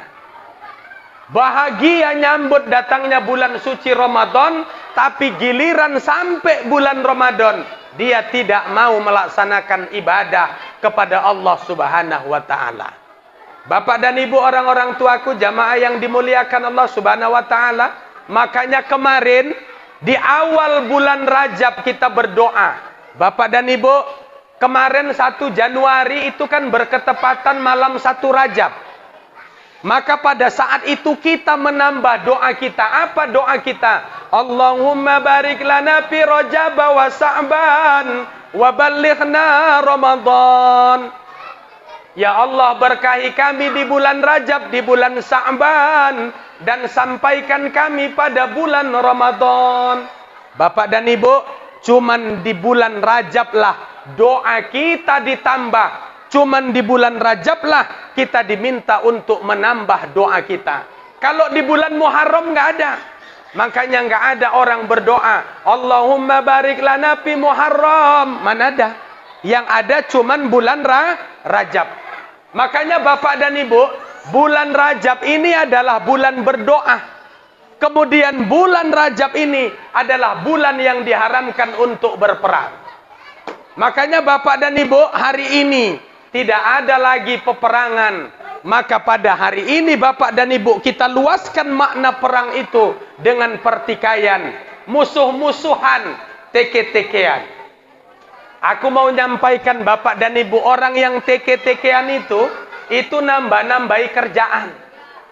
Bahagia nyambut datangnya bulan suci Ramadan, tapi giliran sampai bulan Ramadan, dia tidak mau melaksanakan ibadah kepada Allah Subhanahu wa taala. Bapak dan Ibu orang-orang tuaku jamaah yang dimuliakan Allah Subhanahu wa taala, makanya kemarin di awal bulan Rajab kita berdoa. Bapak dan Ibu, kemarin 1 Januari itu kan berketepatan malam 1 Rajab. Maka pada saat itu kita menambah doa kita. Apa doa kita? Allahumma barik lana fi Rajab wa Sa'ban wa ballighna Ramadan. Ya Allah, berkahi kami di bulan Rajab, di bulan Sa'ban, dan sampaikan kami pada bulan Ramadan. Bapak dan Ibu, cuman di bulan Rajab lah doa kita ditambah. Cuman di bulan Rajab lah kita diminta untuk menambah doa kita. Kalau di bulan Muharram nggak ada. Makanya nggak ada orang berdoa Allahumma barik lana fi Muharram. Mana ada? Yang ada cuman bulan Rajab. Makanya Bapak dan Ibu, bulan Rajab ini adalah bulan berdoa. Kemudian bulan Rajab ini adalah bulan yang diharamkan untuk berperang. Makanya Bapak dan Ibu, hari ini tidak ada lagi peperangan. Maka pada hari ini Bapak dan Ibu kita luaskan makna perang itu dengan pertikaian, musuh-musuhan, teke-tekean. Aku mau nyampaikan Bapak dan Ibu, orang yang teke-tekean itu nambah-nambahi kerjaan.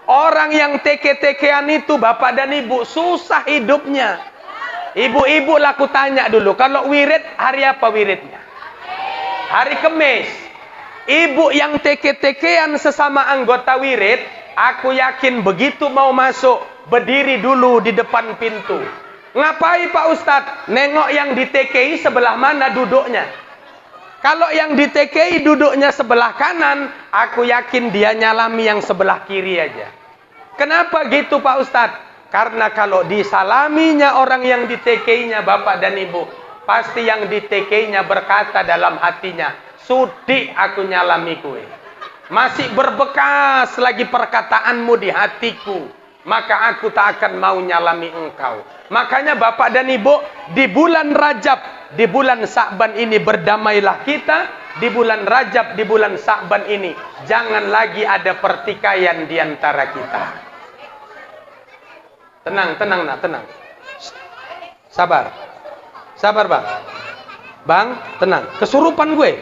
Orang yang teke-tekean itu Bapak dan Ibu susah hidupnya. Ibu-ibu lah aku tanya dulu, kalau wirid hari apa wiridnya? Hari Kemis. Ibu yang teke-tekean sesama anggota wirid, aku yakin begitu mau masuk, berdiri dulu di depan pintu. Ngapain Pak Ustadz? Nengok yang ditekei sebelah mana duduknya. Kalau yang ditekei duduknya sebelah kanan, aku yakin dia nyalami yang sebelah kiri aja. Kenapa gitu Pak Ustadz? Karena kalau disalaminya orang yang ditekeinya Bapak dan Ibu, pasti yang ditekeinya berkata dalam hatinya, sudi aku nyalami kue. Masih berbekas lagi perkataanmu di hatiku, maka aku tak akan mau nyalami engkau. Makanya Bapak dan Ibu, di bulan Rajab, di bulan Sa'ban ini berdamailah kita. Di bulan Rajab, di bulan Sa'ban ini jangan lagi ada pertikaian di antara kita. Tenang, tenang nak, tenang. Sabar. Sabar bang. Bang, tenang. Kesurupan gue.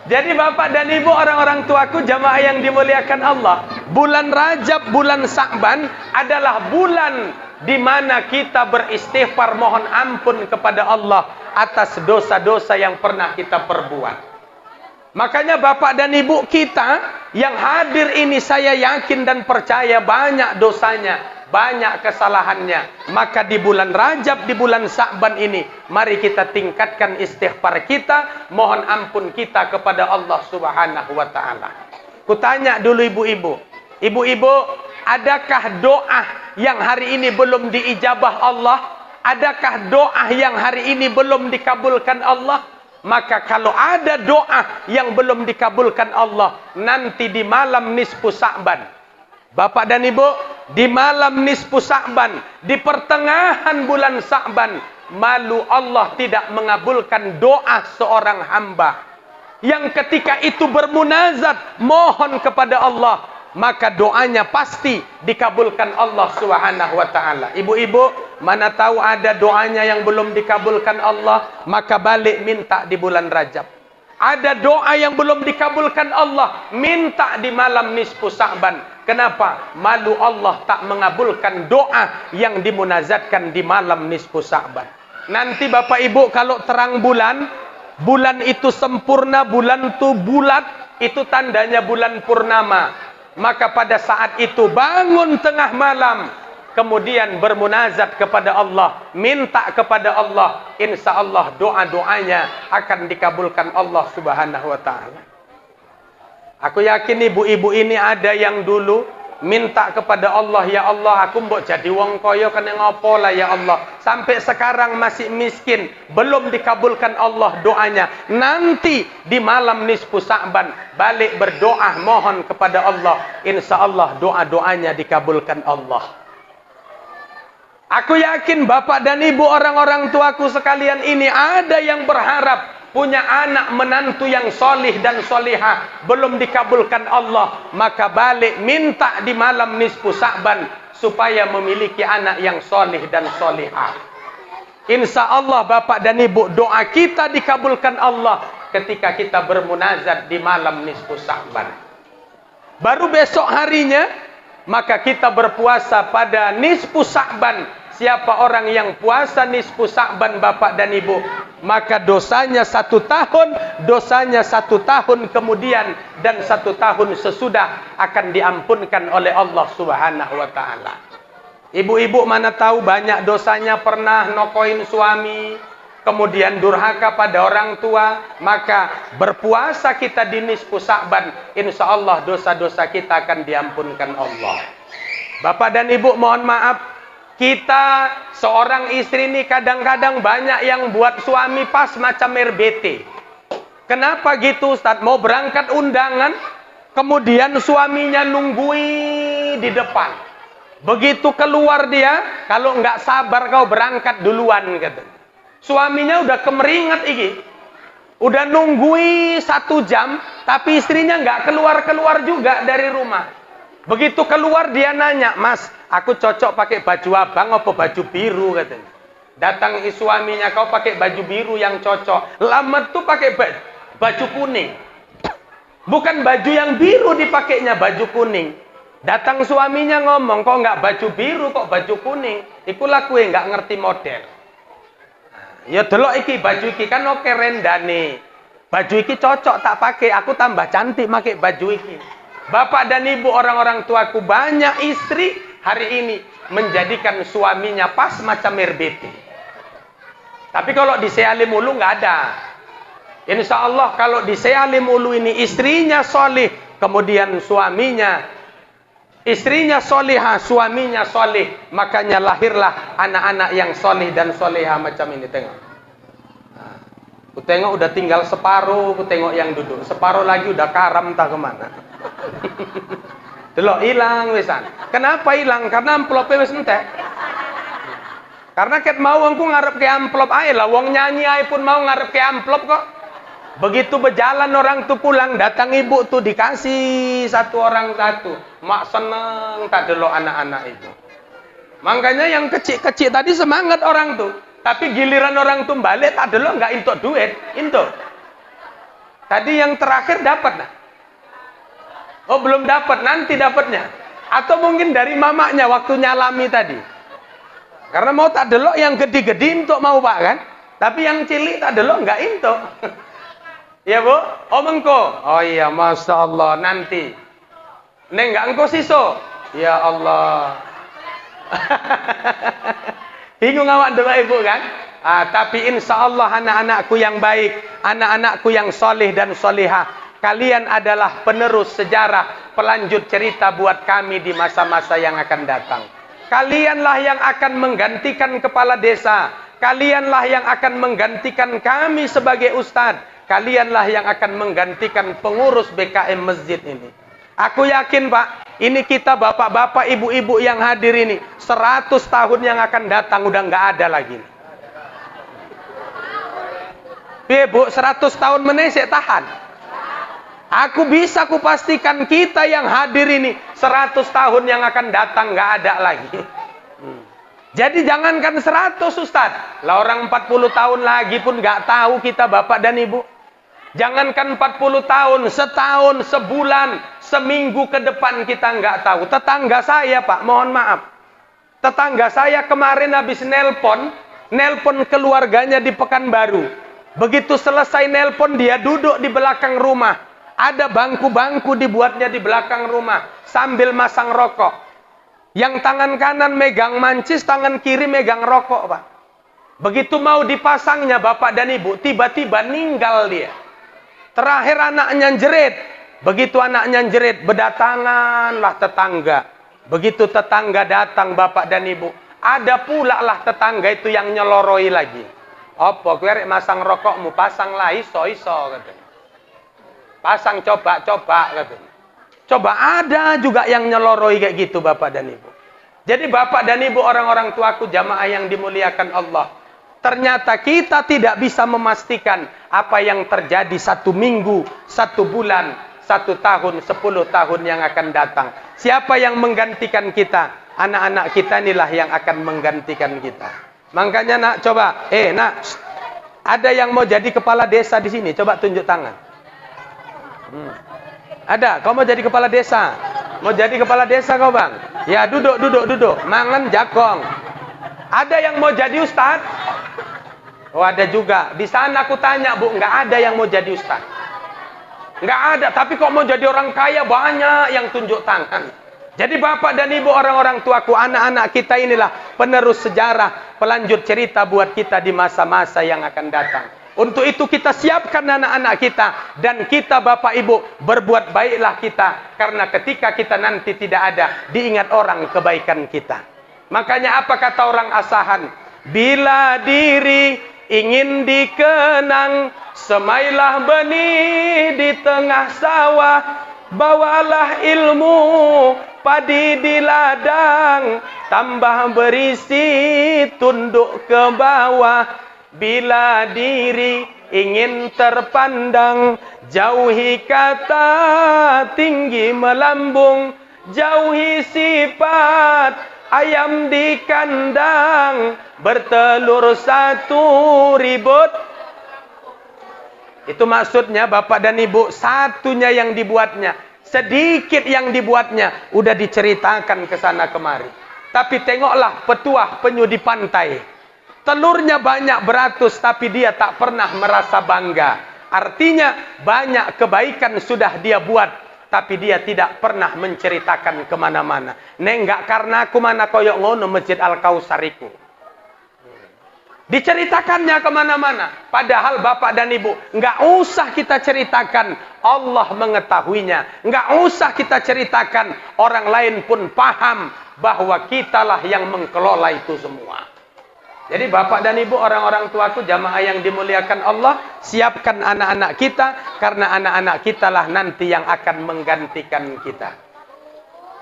Jadi Bapak dan Ibu orang-orang tuaku jamaah yang dimuliakan Allah, bulan Rajab, bulan Sa'ban adalah bulan di mana kita beristighfar mohon ampun kepada Allah atas dosa-dosa yang pernah kita perbuat. Makanya Bapak dan Ibu kita yang hadir ini saya yakin dan percaya banyak dosanya banyak kesalahannya. Maka di bulan Rajab, di bulan Sya'ban ini, mari kita tingkatkan istighfar kita, mohon ampun kita kepada Allah Subhanahu wa taala. Kutanya dulu ibu-ibu. Ibu-ibu, adakah doa yang hari ini belum diijabah Allah? Adakah doa yang hari ini belum dikabulkan Allah? Maka kalau ada doa yang belum dikabulkan Allah, nanti di malam nisfu Sya'ban, Bapak dan Ibu, di malam nisfu Sya'ban, di pertengahan bulan Sya'ban, malu Allah tidak mengabulkan doa seorang hamba yang ketika itu bermunajat mohon kepada Allah, maka doanya pasti dikabulkan Allah Subhanahu wa taala. Ibu-ibu, mana tahu ada doanya yang belum dikabulkan Allah, maka balik minta di bulan Rajab. Ada doa yang belum dikabulkan Allah, minta di malam nisfu Sya'ban. Kenapa? Malu Allah tak mengabulkan doa yang dimunazatkan di malam nisfu Sya'ban. Nanti Bapak Ibu kalau terang bulan, bulan itu sempurna, bulan itu bulat, itu tandanya bulan purnama. Maka pada saat itu bangun tengah malam, kemudian bermunajat kepada Allah, minta kepada Allah, insya Allah doa-doanya akan dikabulkan Allah Subhanahu wa taala. Aku yakin ibu-ibu ini ada yang dulu minta kepada Allah, ya Allah aku mbok jadi wong kaya kena ngopo lah ya Allah, sampai sekarang masih miskin, belum dikabulkan Allah doanya. Nanti di malam nisfu Sya'ban balik berdoa mohon kepada Allah, insya Allah doa-doanya dikabulkan Allah. Aku yakin Bapak dan Ibu, orang-orang tuaku sekalian ini ada yang berharap punya anak menantu yang solih dan solihah, belum dikabulkan Allah, maka balik minta di malam nisfu Sya'ban supaya memiliki anak yang solih dan solihah. Insya Allah Bapak dan Ibu, doa kita dikabulkan Allah ketika kita bermunajat di malam nisfu Sya'ban. Baru besok harinya, maka kita berpuasa pada nisfu Sya'ban. Siapa orang yang puasa nisfu Sya'ban Bapak dan Ibu, maka dosanya 1 tahun, dosanya 1 tahun kemudian, dan 1 tahun sesudah akan diampunkan oleh Allah Subhanahu wa taala. Ibu-ibu mana tahu banyak dosanya pernah nokoin suami, kemudian durhaka pada orang tua, maka berpuasa kita di nisfu Sya'ban, insya Allah dosa-dosa kita akan diampunkan Allah. Bapak dan Ibu mohon maaf, kita seorang istri ini kadang-kadang banyak yang buat suami pas macam RBT. Kenapa gitu Ustaz? Mau berangkat undangan, kemudian suaminya nunggui di depan. Begitu keluar dia, kalau nggak sabar kau berangkat duluan kata. Suaminya udah kemeringat iki. Udah nunggui 1 jam, tapi istrinya nggak keluar-keluar juga dari rumah. Begitu keluar dia nanya, Mas, aku cocok pakai baju abang apa baju biru katanya. Datang suaminya, kau pakai baju biru yang cocok. Lama tuh pakai baju kuning. Bukan baju yang biru dipakainya, baju kuning. Datang suaminya ngomong, kok nggak baju biru, kok baju kuning. Ikulah kue nggak ngerti model. Ya delok iki baju iki kan oke rendane. Baju iki cocok tak pakai, aku tambah cantik pakai baju iki. Bapak dan Ibu, orang-orang tuaku, banyak istri hari ini menjadikan suaminya pas macam RBT. Tapi kalau di Sealim Ulu nggak ada. Insya Allah kalau di Sealim Ulu ini istrinya solih, kemudian istrinya solihah, suaminya solih, makanya lahirlah anak-anak yang solih dan solihah macam ini. Tengok. Ku tengok udah tinggal separuh, ku tengok yang duduk. Separuh lagi udah karam tak kemana. Delok hilang wisan. Kenapa hilang? Karena amplopnya wis entek. Karena ket mau aku ngarep ke amplop ae lah, wong nyanyi ae pun mau ngarep ke amplop kok. Begitu berjalan orang tuh pulang, datang ibu tuh dikasih 1 orang 1. Mak seneng tak delok anak-anak itu. Makanya yang kecil-kecil tadi semangat orang tuh. Tapi giliran orang tuh balik tak delok enggak intok duit, intok. Tadi yang terakhir dapat nah. Oh belum dapat, nanti dapatnya. Atau mungkin dari mamanya waktu nyalami tadi. Karena mau tak delok yang gede-gede untuk mau Pak kan. Tapi yang cilik tak delok enggak untuk. Ya Bu, oh engko. Oh iya Masya Allah nanti. Neng enggak engko siso. Ya Allah. Bingung awak dulu ibu kan? Tapi insya Allah anak-anakku yang baik, anak-anakku yang soleh dan solihah, kalian adalah penerus sejarah, pelanjut cerita buat kami di masa-masa yang akan datang. Kalianlah yang akan menggantikan kepala desa. Kalianlah yang akan menggantikan kami sebagai ustadz. Kalianlah yang akan menggantikan pengurus BKM masjid ini. Aku yakin Pak, ini kita bapak-bapak, ibu-ibu yang hadir ini, 100 tahun yang akan datang udah nggak ada lagi. Bu, 100 tahun menesek tahan. Aku bisa kupastikan kita yang hadir ini 100 tahun yang akan datang nggak ada lagi. Jadi jangankan 100 Ustaz, lah orang 40 tahun lagi pun nggak tahu kita bapak dan ibu. Jangankan 40 tahun, setahun, sebulan, seminggu ke depan kita nggak tahu. Tetangga saya Pak, mohon maaf. Tetangga saya kemarin habis nelpon keluarganya di Pekanbaru. Begitu selesai nelpon dia duduk di belakang rumah. Ada bangku-bangku dibuatnya di belakang rumah sambil masang rokok. Yang tangan kanan megang mancis, tangan kiri megang rokok, Pak. Begitu mau dipasangnya bapak dan ibu, tiba-tiba ninggal dia. Terakhir anaknya jerit. Begitu anaknya jerit, berdatanganlah tetangga. Begitu tetangga datang bapak dan ibu, ada pula lah tetangga itu yang nyeloroi lagi. Apa kowe rek masang rokokmu, pasang lah iso-iso katanya. Pasang coba-coba katanya. Coba ada juga yang nyeloroi kayak gitu bapak dan ibu. Jadi bapak dan ibu, orang-orang tuaku, jamaah yang dimuliakan Allah. Ternyata kita tidak bisa memastikan apa yang terjadi 1 minggu, 1 bulan, 1 tahun, 10 tahun yang akan datang. Siapa yang menggantikan kita? Anak-anak kita inilah yang akan menggantikan kita. Makanya nak, coba, nak, ada yang mau jadi kepala desa di sini? Coba tunjuk tangan. Ada, kau mau jadi kepala desa? Mau jadi kepala desa kau bang? Ya duduk. Mangan jakong. Ada yang mau jadi ustad? Oh ada juga. Di sana aku tanya bu, nggak ada yang mau jadi ustad. Nggak ada. Tapi kok mau jadi orang kaya banyak yang tunjuk tangan. Jadi bapak dan ibu, orang-orang tuaku, anak-anak kita inilah penerus sejarah, pelanjut cerita buat kita di masa-masa yang akan datang. Untuk itu kita siapkan anak-anak kita, dan kita bapak ibu berbuat baiklah kita, karena ketika kita nanti tidak ada, diingat orang kebaikan kita. Makanya apa kata orang Asahan? Bila diri ingin dikenang, semailah benih di tengah sawah, bawalah ilmu padi di ladang, tambah berisi tunduk ke bawah. Bila diri ingin terpandang, jauhi kata tinggi melambung, jauhi sifat ayam di kandang, bertelur 1 ribut. Itu maksudnya bapak dan ibu, satunya yang dibuatnya, sedikit yang dibuatnya, udah diceritakan ke sana kemari. Tapi tengoklah petuah penyu di pantai. Telurnya banyak beratus, tapi dia tak pernah merasa bangga. Artinya banyak kebaikan sudah dia buat, tapi dia tidak pernah menceritakan kemana-mana. Nenggak karena aku mana koyok ngono masjid Al-Kausariku. Diceritakannya kemana-mana. Padahal bapak dan ibu, nggak usah kita ceritakan, Allah mengetahuinya. Nggak usah kita ceritakan, orang lain pun paham bahwa kitalah yang mengelola itu semua. Jadi bapak dan ibu, orang-orang tuaku, jamaah yang dimuliakan Allah, siapkan anak-anak kita, karena anak-anak kitalah nanti yang akan menggantikan kita.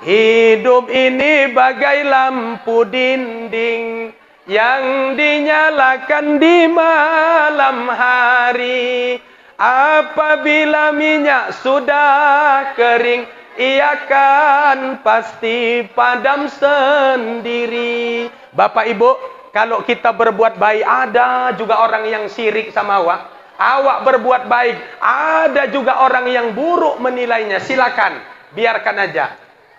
Hidup ini bagai lampu dinding yang dinyalakan di malam hari. Apabila minyak sudah kering, ia kan pasti padam sendiri. Bapak ibu, kalau kita berbuat baik, ada juga orang yang sirik sama awak. Awak berbuat baik, ada juga orang yang buruk menilainya. Silakan, biarkan aja.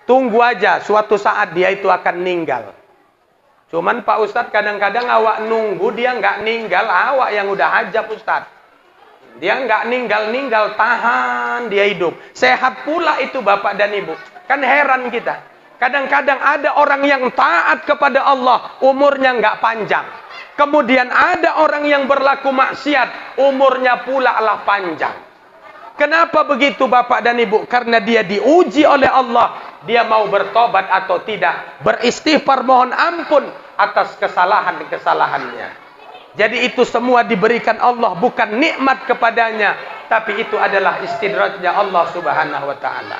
Tunggu aja, suatu saat dia itu akan meninggal. Cuman Pak Ustadz, kadang-kadang awak nunggu, dia nggak ninggal, awak yang udah hajab Ustadz. Dia nggak ninggal, tahan, dia hidup. Sehat pula itu bapak dan ibu. Kan heran kita. Kadang-kadang ada orang yang taat kepada Allah, umurnya nggak panjang. Kemudian ada orang yang berlaku maksiat, umurnya pula lah panjang. Kenapa begitu Bapak dan Ibu? Karena dia diuji oleh Allah. Dia mau bertobat atau tidak. Beristighfar mohon ampun atas kesalahan-kesalahannya. Jadi itu semua diberikan Allah, bukan nikmat kepadanya, tapi itu adalah istidrajnya Allah Subhanahu wa taala.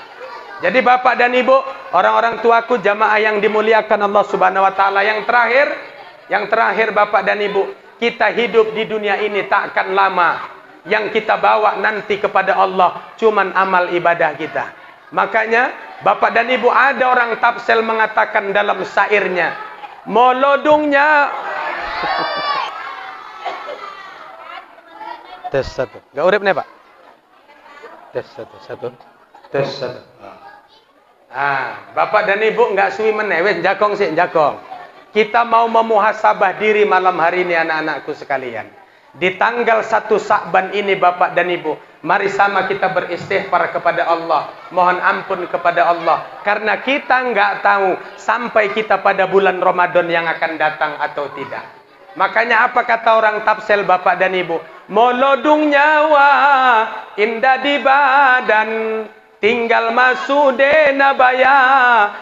Jadi Bapak dan Ibu, orang-orang tuaku, jamaah yang dimuliakan Allah Subhanahu wa taala, yang terakhir Bapak dan Ibu, kita hidup di dunia ini tak akan lama. Yang kita bawa nanti kepada Allah cuman amal ibadah kita. Makanya Bapak dan Ibu, ada orang tafsir mengatakan dalam syairnya, molodungnya tes satu. Gak urip nih Pak. Tes satu. Bapak dan Ibu nggak suwi menewes jakong sih jakong. Kita mau memuhasabah diri malam hari ini anak-anakku sekalian. Di tanggal 1 Sa'ban ini Bapak dan Ibu, mari sama kita beristighfar kepada Allah, mohon ampun kepada Allah, karena kita nggak tahu sampai kita pada bulan Ramadan yang akan datang atau tidak. Makanya apa kata orang tafsir Bapak dan Ibu? Molodung nyawa indah di badan, tinggal masude nabaya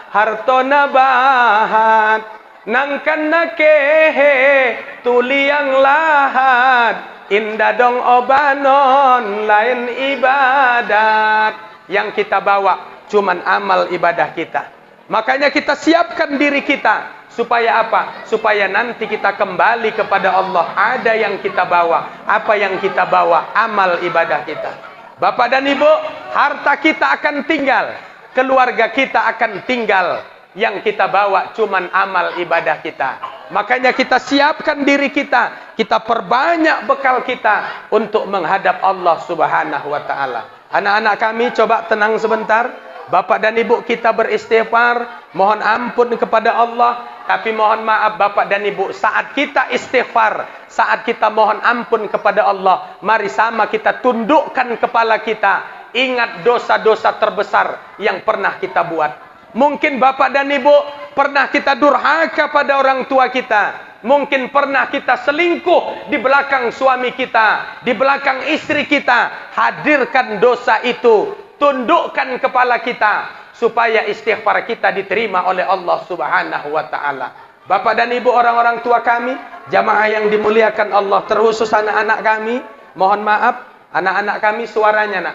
harto nabahan, nangkan nakehe tuliang lahat, indah dong obanon lain ibadat. Yang kita bawa cuman amal ibadah kita. Makanya kita siapkan diri kita supaya apa? Supaya nanti kita kembali kepada Allah. Ada yang kita bawa. Apa yang kita bawa? Amal ibadah kita. Bapak dan Ibu, harta kita akan tinggal, keluarga kita akan tinggal. Yang kita bawa cuman amal ibadah kita. Makanya kita siapkan diri kita, kita perbanyak bekal kita untuk menghadap Allah Subhanahu wa taala. Anak-anak kami coba tenang sebentar. Bapak dan Ibu kita beristighfar, mohon ampun kepada Allah, tapi mohon maaf Bapak dan Ibu, saat kita istighfar, saat kita mohon ampun kepada Allah, mari sama kita tundukkan kepala kita, ingat dosa-dosa terbesar yang pernah kita buat. Mungkin Bapak dan Ibu pernah kita durhaka pada orang tua kita. Mungkin pernah kita selingkuh di belakang suami kita, di belakang istri kita. Hadirkan dosa itu, tundukkan kepala kita supaya istighfar kita diterima oleh Allah Subhanahu wa taala. Bapak dan Ibu, orang-orang tua kami, jamaah yang dimuliakan Allah, terkhusus anak-anak kami, mohon maaf, anak-anak kami suaranya.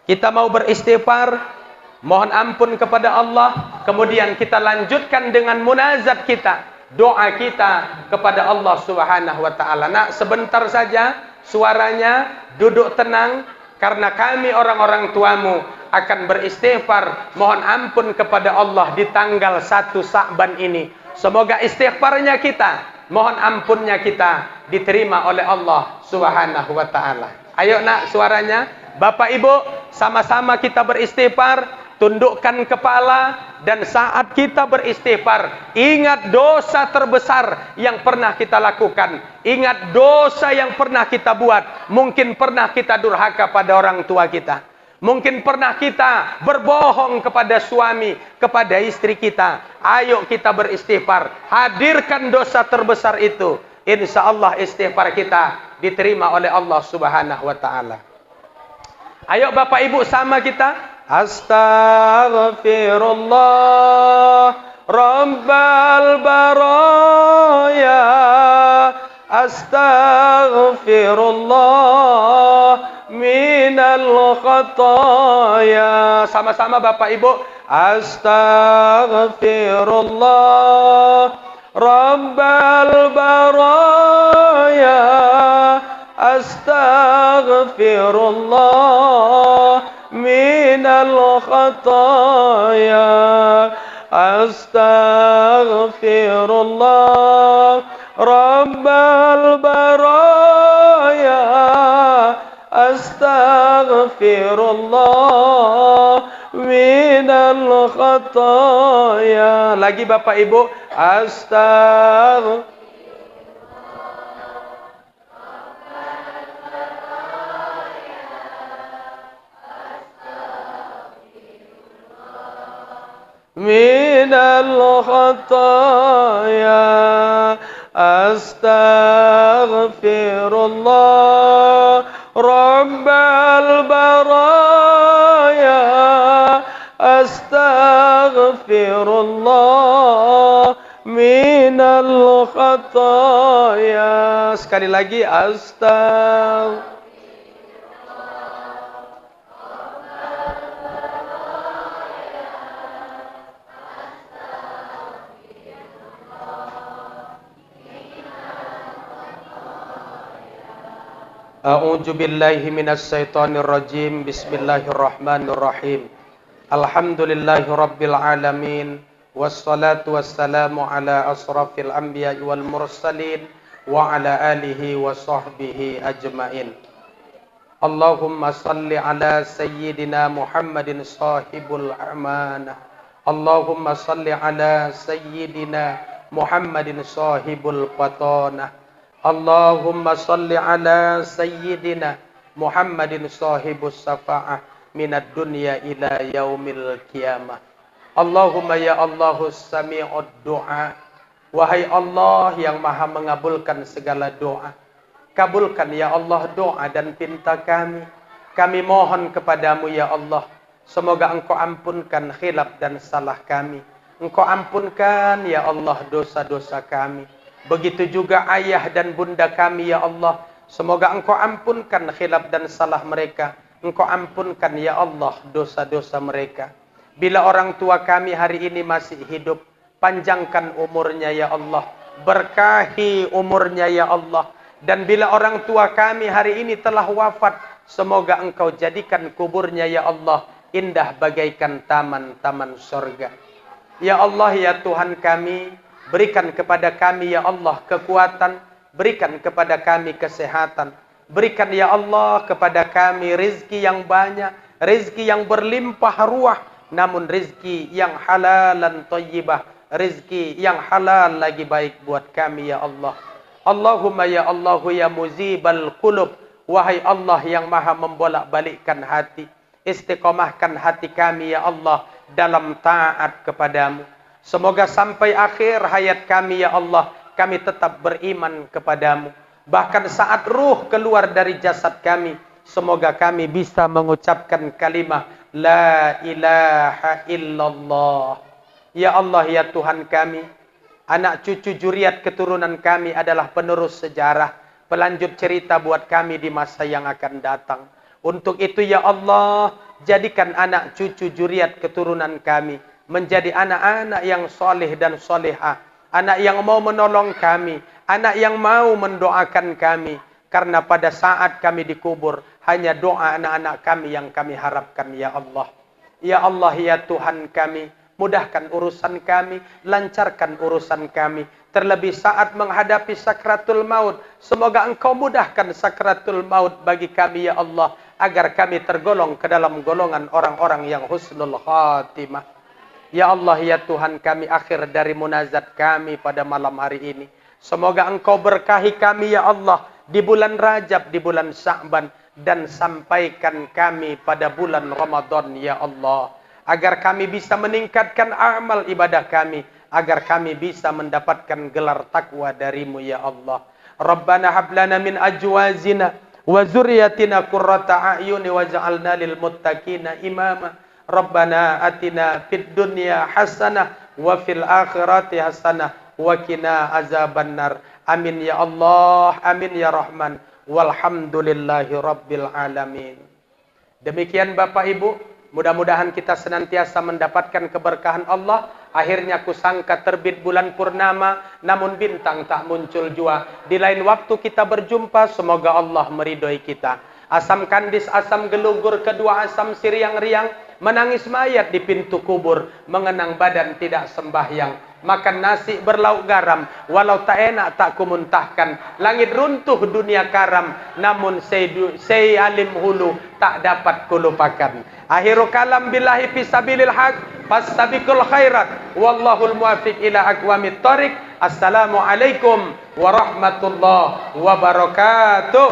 Kita mau beristighfar, mohon ampun kepada Allah, kemudian kita lanjutkan dengan munajat kita, doa kita kepada Allah Subhanahu wa taala. Nak, sebentar saja suaranya, duduk tenang, karena kami orang-orang tuamu akan beristighfar, mohon ampun kepada Allah di tanggal 1 Sa'ban ini. Semoga istighfarnya kita, mohon ampunnya kita diterima oleh Allah Subhanahu wa taala. Ayo nak, suaranya. Bapak Ibu, sama-sama kita beristighfar. Tundukkan kepala, dan saat kita beristighfar, ingat dosa terbesar yang pernah kita lakukan. Ingat dosa yang pernah kita buat. Mungkin pernah kita durhaka pada orang tua kita. Mungkin pernah kita berbohong kepada suami, kepada istri kita. Ayo kita beristighfar. Hadirkan dosa terbesar itu. Insya Allah istighfar kita diterima oleh Allah Subhanahu wa taala. Ayo Bapak Ibu sama kita. Astaghfirullah Rabbal baraya, astaghfirullah minal khataya. Sama-sama Bapak Ibu. Astaghfirullah Rabbal baraya, astaghfirullah minal khataya, astaghfirullah rabbal baraya, astaghfirullah minal khataya. Lagi Bapak Ibu, astaghfirullah me من الخطايا أستغفر الله رب البرايا أستغفر الله من الخطايا. Sekali lagi, astagfirullah. A'udzu billahi minasy syaithanir rajim. Bismillahirrahmanirrahim. Alhamdulillahi rabbil alamin. Wassalatu wassalamu ala asrafil anbiya'i wal mursalin wa ala alihi wa sahbihi ajmain. Allahumma salli ala sayyidina Muhammadin sahibul amanah. Allahumma salli ala sayyidina Muhammadin sahibul qatanah. Allahumma salli ala sayyidina Muhammadin sahibus safa'ah minad dunya ila yaumil qiyamah. Allahumma ya Allahus sami'ud du'a. Wahai Allah yang maha mengabulkan segala doa, kabulkan ya Allah doa dan pinta kami. Kami mohon kepadamu ya Allah, semoga engkau ampunkan khilaf dan salah kami. Engkau ampunkan ya Allah dosa-dosa kami. Begitu juga ayah dan bunda kami ya Allah. Semoga engkau ampunkan khilaf dan salah mereka. Engkau ampunkan ya Allah dosa-dosa mereka. Bila orang tua kami hari ini masih hidup, panjangkan umurnya ya Allah. Berkahi umurnya ya Allah. Dan bila orang tua kami hari ini telah wafat, semoga engkau jadikan kuburnya ya Allah indah bagaikan taman-taman surga. Ya Allah ya Tuhan kami, berikan kepada kami ya Allah kekuatan, berikan kepada kami kesehatan, berikan ya Allah kepada kami rizki yang banyak, rizki yang berlimpah ruah, namun rizki yang halalan thayyibah, rizki yang halal lagi baik buat kami ya Allah. Allahumma ya Allahu ya muzibal qulub, wahai Allah yang maha membolak-balikkan hati, istiqomahkan hati kami ya Allah dalam taat kepadamu. Semoga sampai akhir hayat kami ya Allah, kami tetap beriman kepadamu. Bahkan saat ruh keluar dari jasad kami, semoga kami bisa mengucapkan kalimah La ilaha illallah. Ya Allah ya Tuhan kami, anak cucu juriat keturunan kami adalah penerus sejarah, pelanjut cerita buat kami di masa yang akan datang. Untuk itu ya Allah, jadikan anak cucu juriat keturunan kami menjadi anak-anak yang soleh dan solehah, anak yang mau menolong kami, anak yang mau mendoakan kami. Karena pada saat kami dikubur, hanya doa anak-anak kami yang kami harapkan ya Allah. Ya Allah ya Tuhan kami, mudahkan urusan kami, lancarkan urusan kami. Terlebih saat menghadapi sakratul maut, semoga engkau mudahkan sakratul maut bagi kami ya Allah, agar kami tergolong ke dalam golongan orang-orang yang husnul khatimah. Ya Allah ya Tuhan kami, akhir dari munazat kami pada malam hari ini, semoga engkau berkahi kami ya Allah di bulan Rajab, di bulan Sya'ban, dan sampaikan kami pada bulan Ramadan ya Allah, agar kami bisa meningkatkan amal ibadah kami, agar kami bisa mendapatkan gelar takwa darimu ya Allah. Rabbana hablana min ajwazina wa zurriyatina qurrata a'yuni waj'alna lil muttaqina imama. Rabbana atina fid dunya hasanah wa fil akhirati hasanah wa qina azabannar. Amin ya Allah, amin ya Rahman. Walhamdulillahi rabbil alamin. Demikian Bapak Ibu, mudah-mudahan kita senantiasa mendapatkan keberkahan Allah. Akhirnya kusangka terbit bulan purnama, namun bintang tak muncul jua. Di lain waktu kita berjumpa, semoga Allah meridhoi kita. Asam kandis, asam gelugur, kedua asam siriang-riang, menangis mayat di pintu kubur, mengenang badan tidak sembahyang. Makan nasi berlauk garam, walau tak enak tak kumuntahkan. Langit runtuh dunia karam, namun say alim hulu tak dapat kulupakan. Akhiru kalam billahi fisabilil haq, fastabiqul khairat, wallahul muwafiq ila aqwamit thoriq. Assalamualaikum warahmatullahi wabarakatuh.